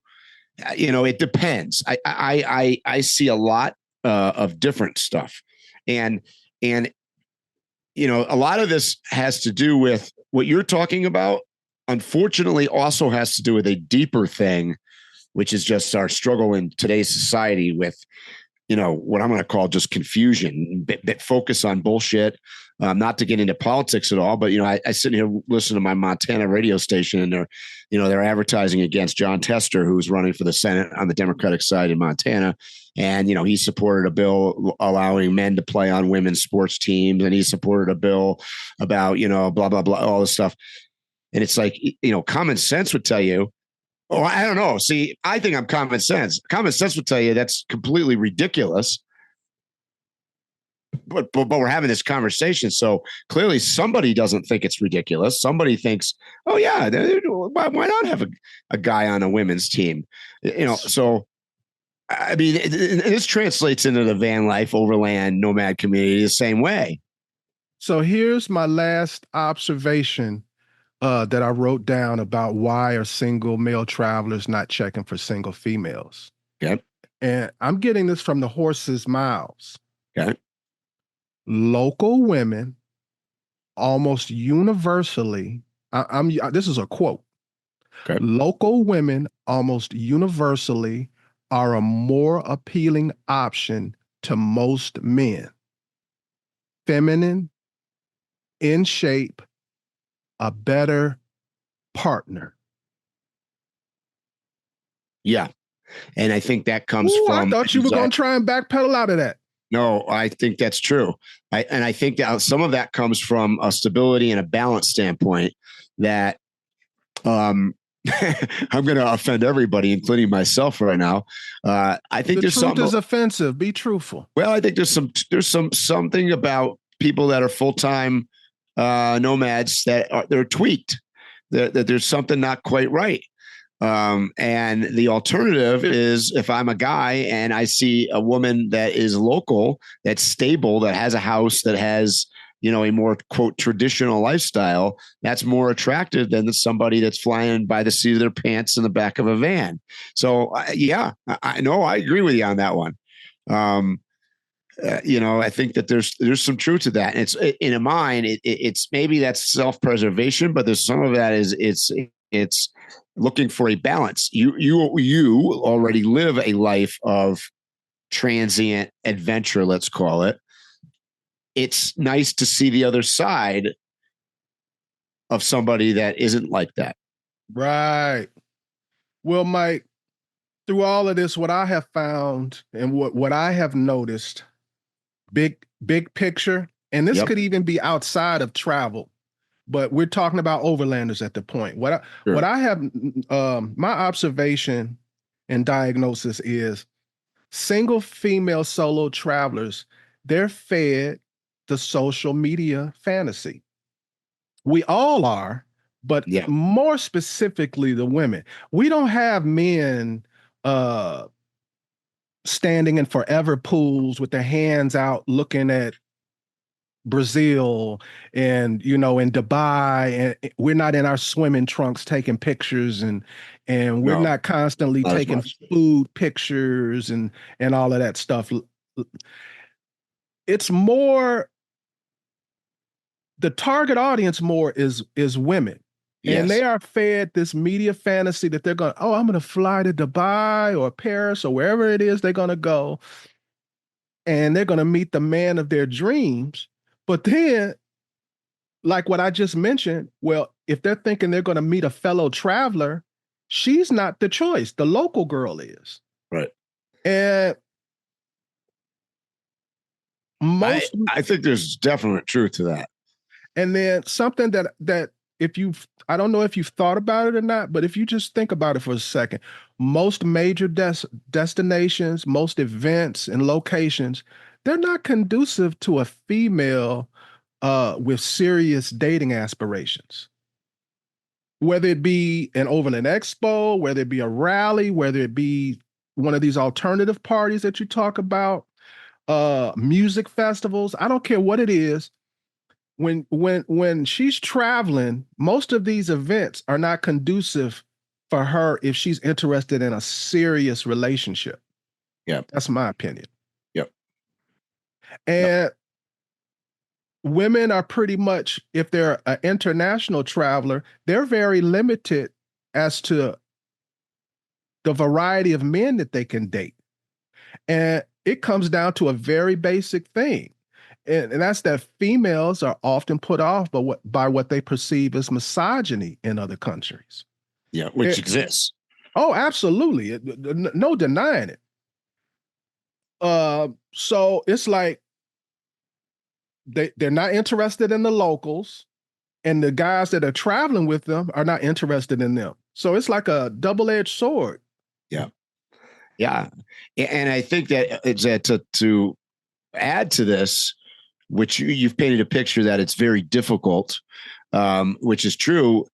you know, it depends. I see a lot of different stuff, and you know, a lot of this has to do with what you're talking about. Unfortunately, also has to do with a deeper thing, which is just our struggle in today's society with, you know, what I'm going to call just confusion, bit focus on bullshit. Not to get into politics at all, but, you know, I sit here, listen to my Montana radio station, and they're advertising against John Tester, who's running for the Senate on the Democratic side in Montana. And, you know, he supported a bill allowing men to play on women's sports teams. And he supported a bill about, you know, blah, blah, blah, all this stuff. And it's like, you know, common sense would tell you, oh, I don't know. See, I think I'm common sense. Common sense would tell you that's completely ridiculous. But we're having this conversation. So clearly somebody doesn't think it's ridiculous. Somebody thinks, oh, yeah, why not have a guy on a women's team? You know, so, I mean, this translates into the van life, overland, nomad community the same way. So here's my last observation that I wrote down about why are single male travelers not checking for single females. Okay. And I'm getting this from the horse's mouths. Okay. Local women almost universally, this is a quote. Okay. Local women almost universally are a more appealing option to most men. Feminine, in shape, a better partner. Yeah. And I think that comes from... I thought you were going to try and backpedal out of that. No, I think that's true. I think that some of that comes from a stability and a balance standpoint that I'm going to offend everybody, including myself right now. I think there's something... The truth is offensive. Be truthful. Well, I think there's something about people that are full-time nomads that they're tweaked, that there's something not quite right. And the alternative is, if I'm a guy and I see a woman that is local, that's stable, that has a house, that has, you know, a more, quote, traditional lifestyle, that's more attractive than somebody that's flying by the seat of their pants in the back of a van. So, yeah, I know, I agree with you on that one. I think that there's some truth to that. And it's in a mind, it's maybe that's self-preservation, but there's some of that is it's looking for a balance. You already live a life of transient adventure, let's call it. It's nice to see the other side of somebody that isn't like that. Right. Well, Mike, through all of this, what I have found and what I have noticed, big picture, and this could even be outside of travel, but we're talking about overlanders at the point. What I have, my observation and diagnosis is single female solo travelers, they're fed the social media fantasy. We all are, but more specifically the women. We don't have men standing in forever pools with their hands out looking at Brazil and in Dubai, and we're not in our swimming trunks taking pictures, and we're not constantly taking food pictures and all of that stuff. It's more, the target audience more is women. And they are fed this media fantasy that they're going, I'm going to fly to Dubai or Paris or wherever it is they're going to go, and they're going to meet the man of their dreams. But then, like what I just mentioned, well, if they're thinking they're going to meet a fellow traveler, she's not the choice. The local girl is. Right. And I think there's definite truth to that. And then something that I don't know if you've thought about it or not, but if you just think about it for a second, most major destinations, most events and locations, they're not conducive to a female with serious dating aspirations. Whether it be an Overland Expo, whether it be a rally, whether it be one of these alternative parties that you talk about, music festivals, I don't care what it is. When she's traveling, most of these events are not conducive for her if she's interested in a serious relationship. Yeah. That's my opinion. Yep. And women are pretty much, if they're an international traveler, they're very limited as to the variety of men that they can date. And it comes down to a very basic thing. And that's that females are often put off by what they perceive as misogyny in other countries. Yeah, which exists. Oh, absolutely. No denying it. So it's like they're not interested in the locals, and the guys that are traveling with them are not interested in them. So it's like a double-edged sword. Yeah. Yeah. And I think that it's to add to this, which you've painted a picture that it's very difficult, which is true.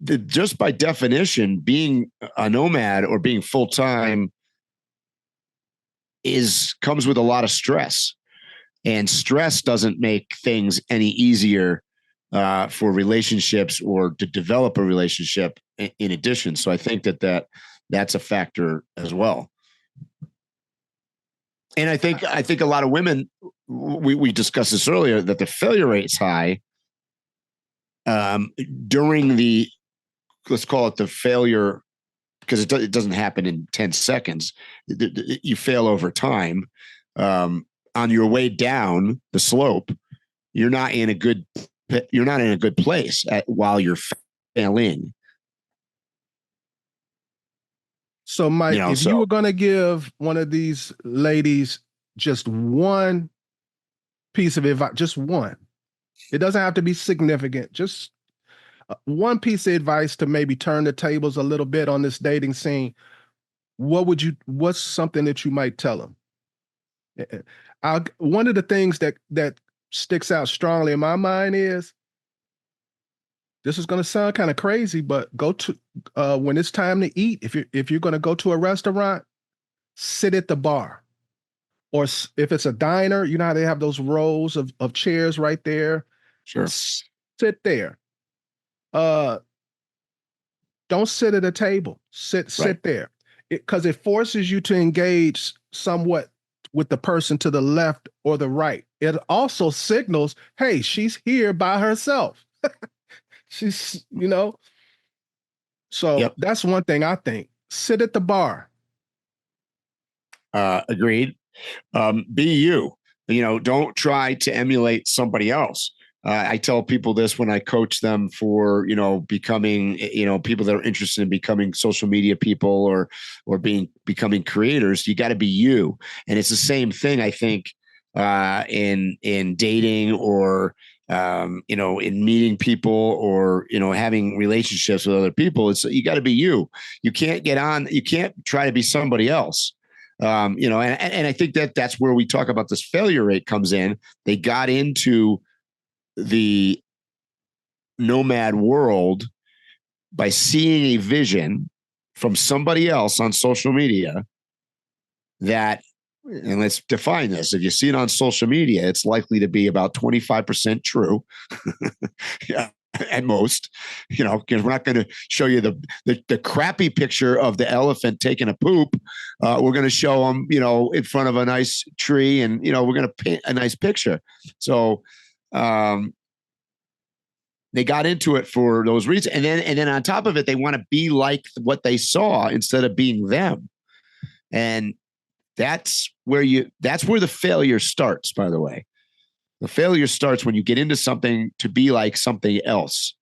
Just by definition, being a nomad or being full-time comes with a lot of stress, and stress doesn't make things any easier for relationships or to develop a relationship in addition. So I think that's a factor as well. And I think a lot of women, we discussed this earlier, that the failure rate's high during the, let's call it the failure, because it doesn't happen in 10 seconds. You fail over time. On your way down the slope, you're not in a good place while you're failing. So, Mike, you were going to give one of these ladies just one piece of advice, just one. It doesn't have to be significant. Just one piece of advice to maybe turn the tables a little bit on this dating scene. What's something that you might tell them? One of the things that sticks out strongly in my mind is, this is going to sound kind of crazy, but go to when it's time to eat. If you're going to go to a restaurant, sit at the bar, or if it's a diner, you know how they have those rows of chairs right there. Sure, sit there. Don't sit at a table. Sit there, because it forces you to engage somewhat with the person to the left or the right. It also signals, hey, she's here by herself. She's, so that's one thing I think. Sit at the bar. Agreed. Be you. Don't try to emulate somebody else. I tell people this when I coach them for, becoming, people that are interested in becoming social media people or becoming creators. You got to be you. And it's the same thing, I think, in dating or, in meeting people or, having relationships with other people. You got to be you. You can't you can't try to be somebody else. And I think that's where we talk about this failure rate comes in. They got into the nomad world by seeing a vision from somebody else on social media that, and let's define this. If you see it on social media, it's likely to be about 25% true. Yeah. At most, because we're not going to show you the crappy picture of the elephant taking a poop. We're going to show them, in front of a nice tree, and we're going to paint a nice picture. So they got into it for those reasons, and then on top of it, they want to be like what they saw instead of being them, and that's where the failure starts. By the way. The failure starts when you get into something to be like something else.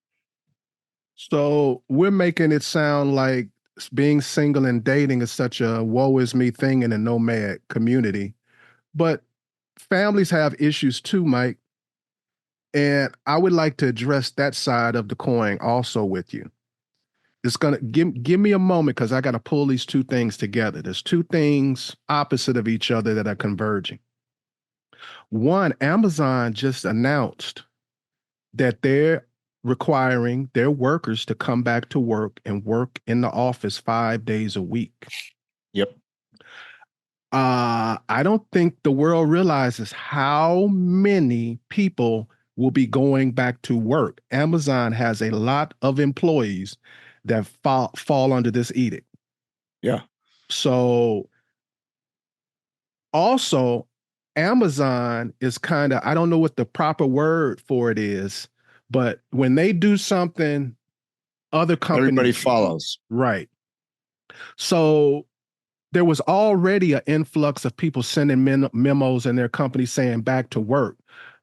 So we're making it sound like being single and dating is such a woe is me thing in the nomad community. But families have issues too, Mike. And I would like to address that side of the coin also with you. It's going to give me a moment because I got to pull these two things together. There's two things opposite of each other that are converging. One, Amazon just announced that they're requiring their workers to come back to work and work in the office 5 days a week. Yep. I don't think the world realizes how many people will be going back to work. Amazon has a lot of employees that fall under this edict. Yeah. So also, Amazon is kind of, I don't know what the proper word for it is, but when they do something, other companies. Everybody follows. Right. So there was already an influx of people sending memos in their company saying back to work.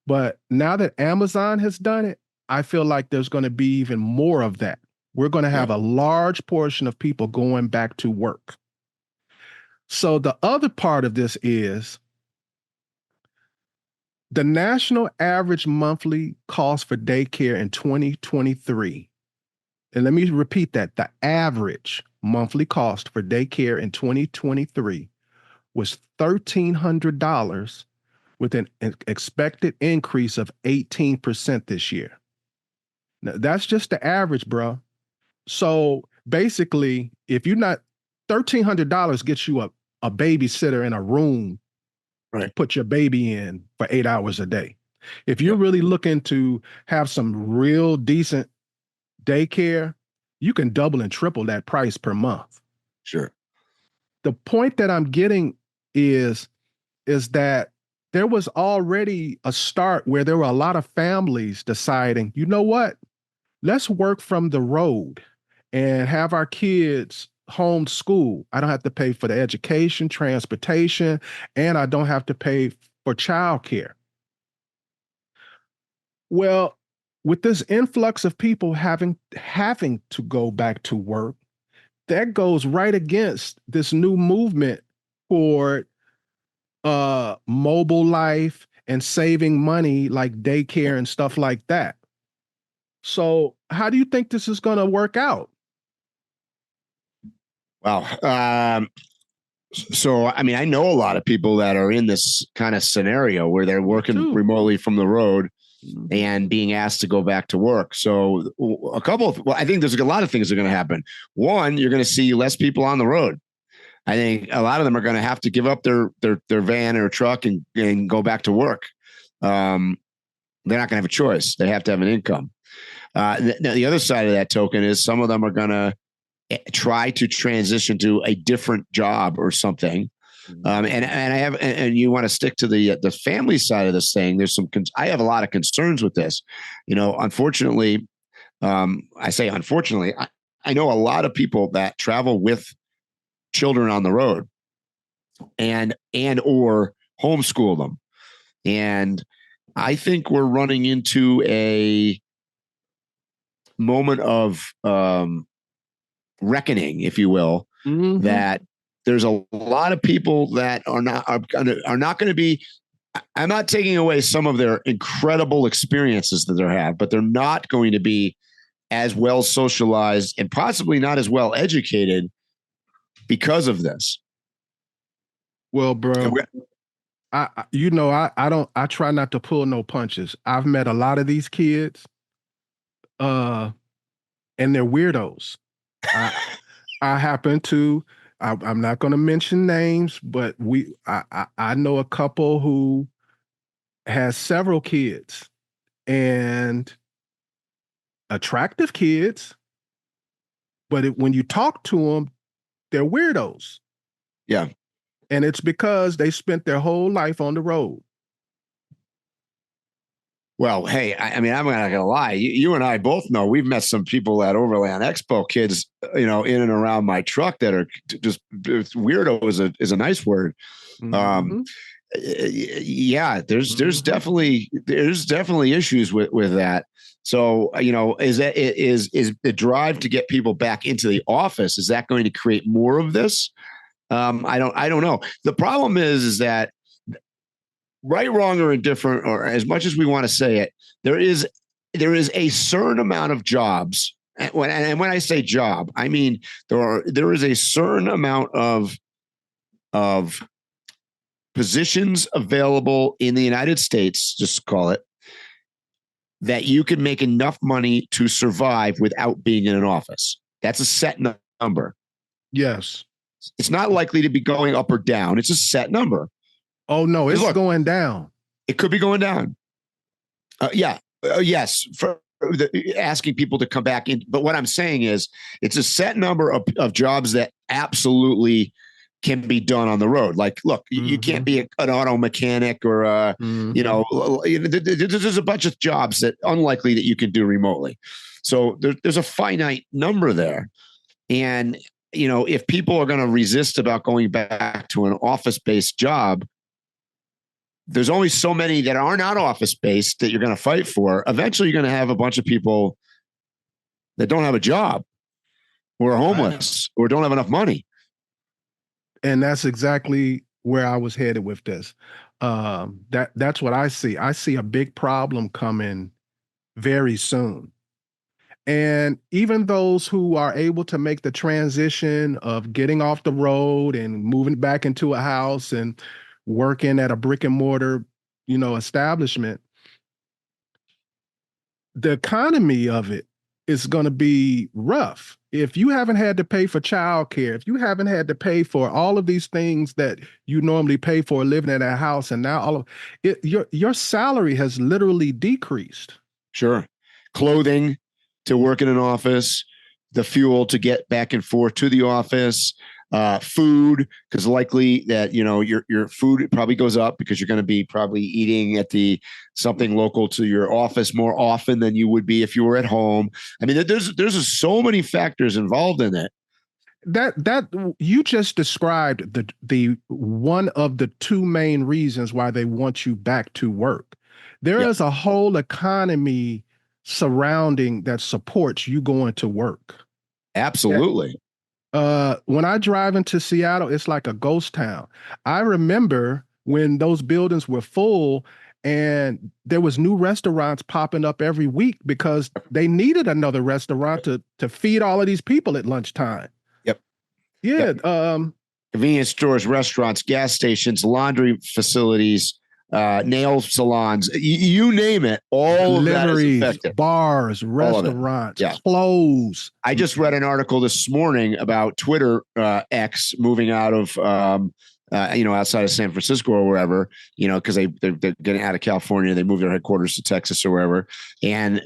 But now that Amazon has done it, I feel like there's going to be even more of that. We're going to have a large portion of people going back to work. So the other part of this is the national average monthly cost for daycare in 2023, and let me repeat that, the average monthly cost for daycare in 2023 was $1,300 with an expected increase of 18% this year. Now, that's just the average, bro. So basically, if you're not, $1,300 gets you a babysitter in a room. Right. Put your baby in for 8 hours a day. If you're really looking to have some real decent daycare, you can double and triple that price per month. Sure. The point that I'm getting is that there was already a start where there were a lot of families deciding, you know what, let's work from the road and have our kids homeschool. I don't have to pay for the education, transportation, and I don't have to pay for childcare. Well, with this influx of people having to go back to work, that goes right against this new movement for mobile life and saving money like daycare and stuff like that. So how do you think this is going to work out? Wow. So, I mean, I know a lot of people that are in this kind of scenario where they're working remotely from the road and being asked to go back to work. So I think there's a lot of things that are going to happen. One, you're going to see less people on the road. I think a lot of them are going to have to give up their van or truck and go back to work. They're not going to have a choice. They have to have an income. The other side of that token is some of them are going to try to transition to a different job or something. And I have, and you want to stick to the family side of this thing. There's I have a lot of concerns with this. Unfortunately, I say unfortunately, I know a lot of people that travel with children on the road and or homeschool them. And I think we're running into a moment of reckoning, if you will, that there's a lot of people that are not going to be. I'm not taking away some of their incredible experiences that they have, but they're not going to be as well socialized and possibly not as well educated because of this. Well, bro, I try not to pull no punches. I've met a lot of these kids, and they're weirdos. I happen to, I'm not going to mention names, but I know a couple who has several kids and attractive kids, but when you talk to them, they're weirdos. Yeah. And it's because they spent their whole life on the road. Well, hey, I mean, I'm not going to lie. You and I both know we've met some people at Overland Expo, kids, in and around my truck that are just weirdo is a nice word. Yeah, there's definitely issues with that. So, is the drive to get people back into the office, is that going to create more of this? I don't know. The problem is that right, wrong, or indifferent, or as much as we want to say it, there is a certain amount of jobs. And when I say job, I mean there is a certain amount of positions available in the United States, just call it, that you can make enough money to survive without being in an office. That's a set number. Yes. It's not likely to be going up or down. It's a set number. Oh, no, it's going down. It could be going down. Yes. For asking people to come back in. But what I'm saying is it's a set number of jobs that absolutely can be done on the road. Like, look, you can't be an auto mechanic or, there's a bunch of jobs that unlikely that you can do remotely. So there's a finite number there. And, if people are going to resist about going back to an office-based job, there's only so many that are not office-based that you're going to fight for. Eventually, you're going to have a bunch of people that don't have a job or are homeless or don't have enough money. And that's exactly where I was headed with this. That's what I see. I see a big problem coming very soon. And even those who are able to make the transition of getting off the road and moving back into a house and working at a brick and mortar, establishment, the economy of it is going to be rough. If you haven't had to pay for childcare, if you haven't had to pay for all of these things that you normally pay for living in a house, and now all of it, your salary has literally decreased. Sure. Clothing to work in an office, the fuel to get back and forth to the office, food, because likely that, your food probably goes up because you're going to be probably eating at something local to your office more often than you would be if you were at home. I mean, there's so many factors involved in it. That you just described the one of the two main reasons why they want you back to work. There is a whole economy surrounding that supports you going to work. Absolutely. When I drive into Seattle, it's like a ghost town. I remember when those buildings were full and there was new restaurants popping up every week because they needed another restaurant to feed all of these people at lunchtime. Yep. Yeah. Yep. Convenience stores, restaurants, gas stations, laundry facilities, nail salons, you name it, all of that is affected. Bars, restaurants, clothes. I just read an article this morning about Twitter X moving out of outside of San Francisco or wherever, because they're getting out of California, they move their headquarters to Texas or wherever. And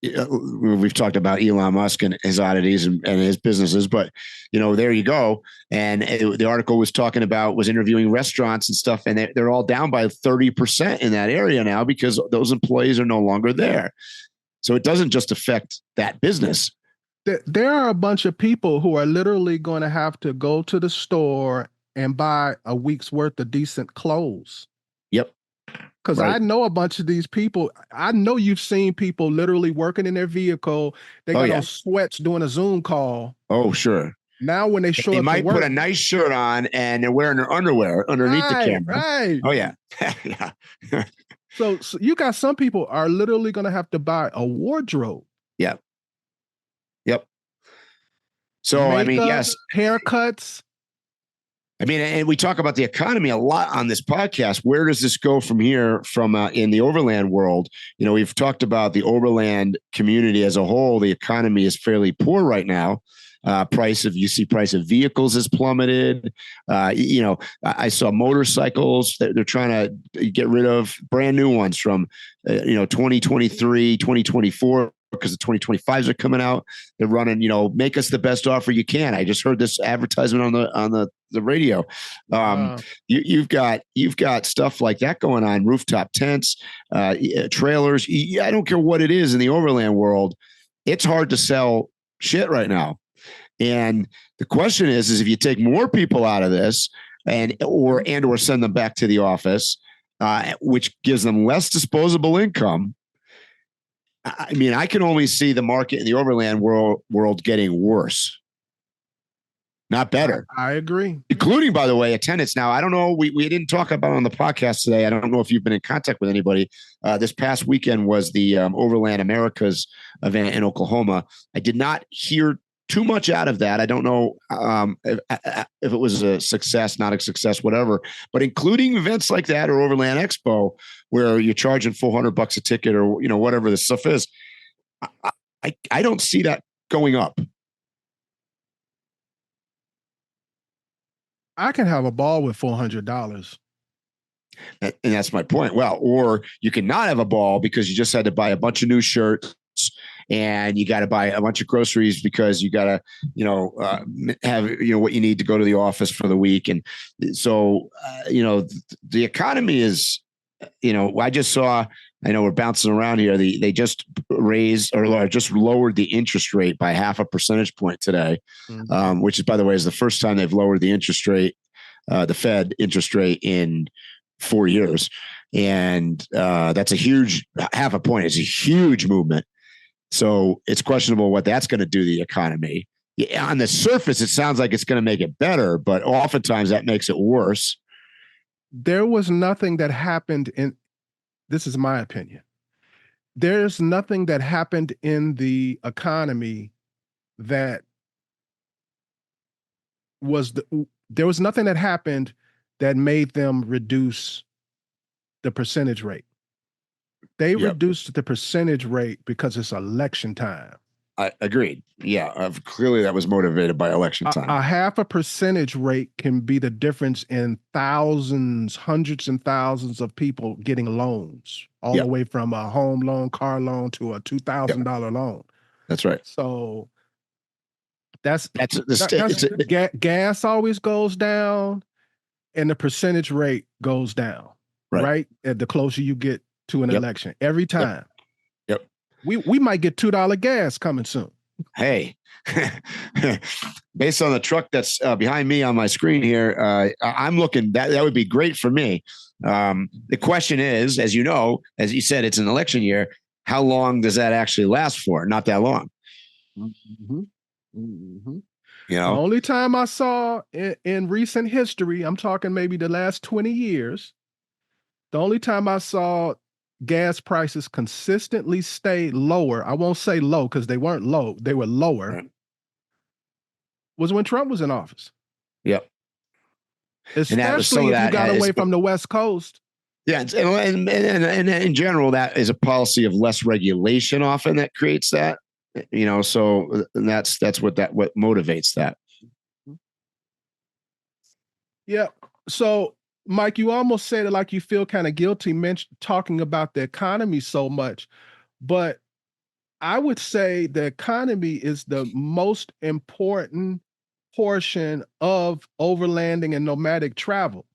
we've talked about Elon Musk and his oddities and his businesses, but there you go. And the article was interviewing restaurants and stuff, and they're all down by 30% in that area now because those employees are no longer there. So it doesn't just affect that business. There are a bunch of people who are literally going to have to go to the store and buy a week's worth of decent clothes. Yep. Because I know a bunch of these people. I know you've seen people literally working in their vehicle. They got on sweats doing a Zoom call. Oh, sure. Now when they show up, they might put a nice shirt on and they're wearing their underwear underneath the camera. Right. Oh, yeah. Yeah. So you got some people are literally going to have to buy a wardrobe. Yep. So, Makeup, yes. Haircuts. And we talk about the economy a lot on this podcast. Where does this go from here from in the overland world? We've talked about the overland community as a whole. The economy is fairly poor right now. Price of vehicles has plummeted. I saw motorcycles that they're trying to get rid of, brand new ones from 2023, 2024. Because the 2025s are coming out. They're running, make us the best offer you can. I just heard this advertisement on the radio. You've got stuff like that going on, rooftop tents, trailers. I don't care what it is in the overland world. It's hard to sell shit right now. And the question is if you take more people out of this or send them back to the office, which gives them less disposable income. I can only see the market in the overland world getting worse, not better. I agree. Including, by the way, attendance. Now, I don't know. We didn't talk about it on the podcast today. I don't know if you've been in contact with anybody. This past weekend was the Overland Americas event in Oklahoma. I did not hear too much out of that. I don't know if it was a success, not a success, whatever. But including events like that or Overland Expo, where you're charging $400 a ticket or whatever the stuff is, I don't see that going up. I can have a ball with $400. And that's my point. Well, or you can not have a ball because you just had to buy a bunch of new shirts and you got to buy a bunch of groceries because you got to, have, what you need to go to the office for the week. And so, the economy is, I just saw, I know we're bouncing around here. They just raised or just lowered the interest rate by 0.5 percentage point today, which is, by the way, is the first time they've lowered the interest rate, the Fed interest rate in 4 years. And that's a huge 0.5 point. It's a huge movement. So it's questionable what that's going to do to the economy. Yeah, on the surface, it sounds like it's going to make it better, but oftentimes that makes it worse. There was nothing that happened this is my opinion. There's nothing that happened in the economy that there was nothing that happened that made them reduce the percentage rate. They reduced the percentage rate because it's election time. I agreed. Yeah, clearly that was motivated by election time. 0.5 percentage rate can be the difference in thousands, hundreds and thousands of people getting loans, all the way from a home loan, car loan to a $2,000 loan. That's right. So gas always goes down and the percentage rate goes down, right? At the closer you get to an election every time. Yep. We might get $2 gas coming soon. Hey, based on the truck that's behind me on my screen here, I'm looking that would be great for me. The question is, as you said, it's an election year. How long does that actually last for? Not that long. Mm-hmm. Mm-hmm. The only time I saw in recent history, I'm talking maybe the last 20 years, the only time I saw gas prices consistently stay lower, I won't say low because they weren't low, they were lower, was when Trump was in office. Yep. Especially if you got away from the West Coast. Yeah, and in general, that is a policy of less regulation often that creates that. So that's what motivates that. Yeah. So, Mike, you almost said it like you feel kind of guilty talking about the economy so much, but I would say the economy is the most important portion of overlanding and nomadic travel.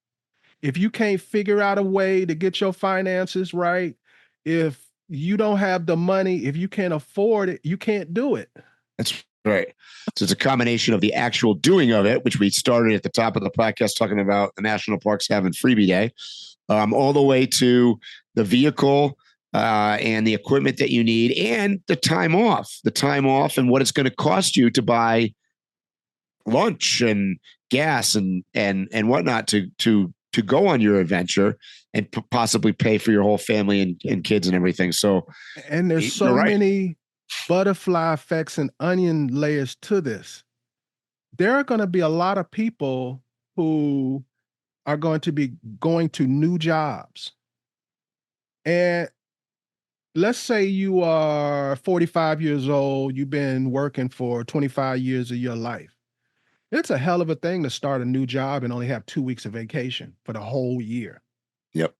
If you can't figure out a way to get your finances right, if you don't have the money, if you can't afford it, you can't do it. That's right. So it's a combination of the actual doing of it, which we started at the top of the podcast talking about the national parks having freebie day, all the way to the vehicle and the equipment that you need and the time off and what it's going to cost you to buy lunch and gas and whatnot to go on your adventure and possibly pay for your whole family and kids and everything. So, and there's so many butterfly effects and onion layers to this. There are going to be a lot of people who are going to be going to new jobs. And let's say you are 45 years old, you've been working for 25 years of your life. It's a hell of a thing to start a new job and only have 2 weeks of vacation for the whole year. Yep.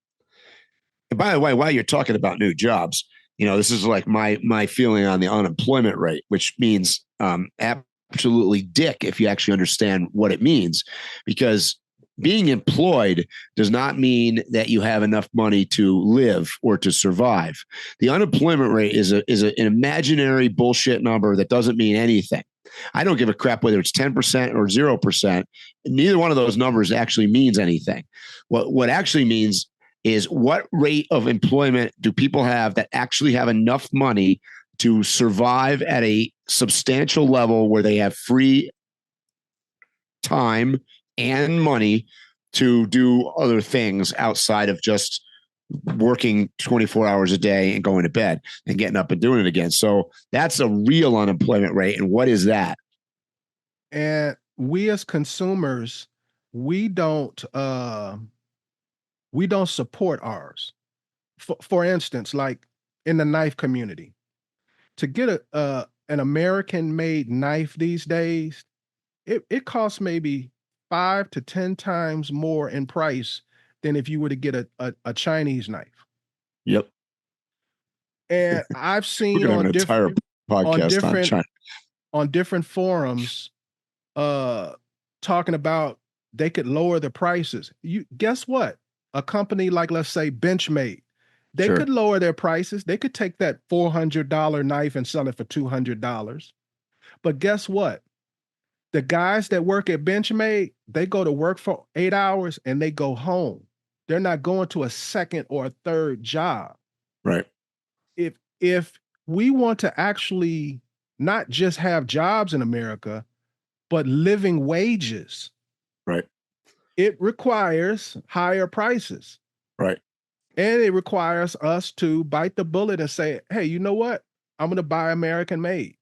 And by the way, while you're talking about new jobs, this is like my feeling on the unemployment rate, which means absolutely dick if you actually understand what it means, because being employed does not mean that you have enough money to live or to survive. The unemployment rate is an imaginary bullshit number that doesn't mean anything. I don't give a crap whether it's 10% or 0%. Neither one of those numbers actually means anything. What actually means is what rate of employment do people have that actually have enough money to survive at a substantial level where they have free time and money to do other things outside of just working 24 hours a day and going to bed and getting up and doing it again. So that's a real unemployment rate. And what is that? And we as consumers, we don't support ours. For instance, like in the knife community, to get an American-made knife these days, it costs maybe 5 to 10 times more in price than if you were to get a Chinese knife. Yep. And I've seen We're going to have an entire podcast on China. On different forums talking about they could lower the prices. Guess what? A company like, let's say, Benchmade, they could lower their prices. They could take that $400 knife and sell it for $200. But guess what? The guys that work at Benchmade, they go to work for 8 hours and they go home. They're not going to a second or a third job. Right. If we want to actually not just have jobs in America, but living wages, right, it requires higher prices. Right. And it requires us to bite the bullet and say, hey, you know what? I'm going to buy American made.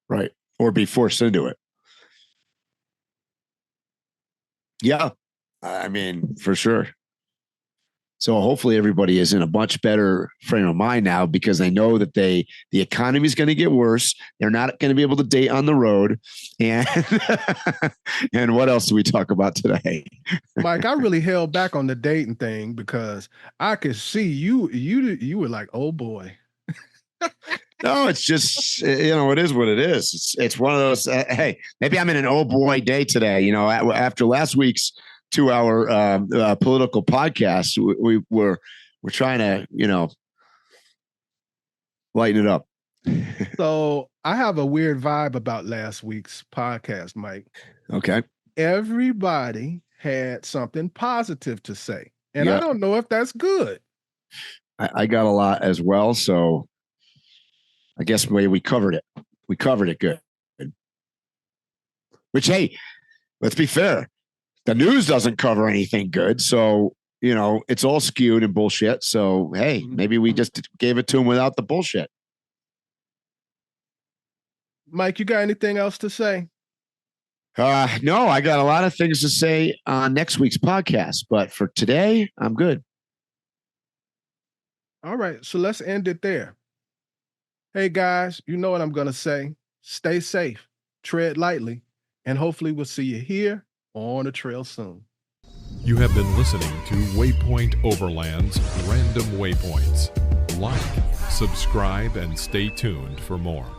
Right. Or be forced into it. Yeah. I mean, for sure. So hopefully everybody is in a much better frame of mind now because they know that the economy is going to get worse. They're not going to be able to date on the road. And and what else do we talk about today? Mike, I really held back on the dating thing because I could see you were like, oh boy. No, it's just, it is what it is. It's one of those, hey, maybe I'm in an oh boy day today. After last week's 2-hour political podcast, we're trying to, lighten it up. So I have a weird vibe about last week's podcast, Mike. Okay. Everybody had something positive to say. And I don't know if that's good. I got a lot as well. So I guess we covered it. We covered it good. Which, hey, let's be fair. The news doesn't cover anything good. So, it's all skewed and bullshit. So, hey, maybe we just gave it to them without the bullshit. Mike, you got anything else to say? No, I got a lot of things to say on next week's podcast. But for today, I'm good. All right. So let's end it there. Hey, guys, you know what I'm going to say. Stay safe, tread lightly, and hopefully we'll see you here on the trail soon. You have been listening to Waypoint Overland's Random Waypoints. Like, subscribe, and stay tuned for more.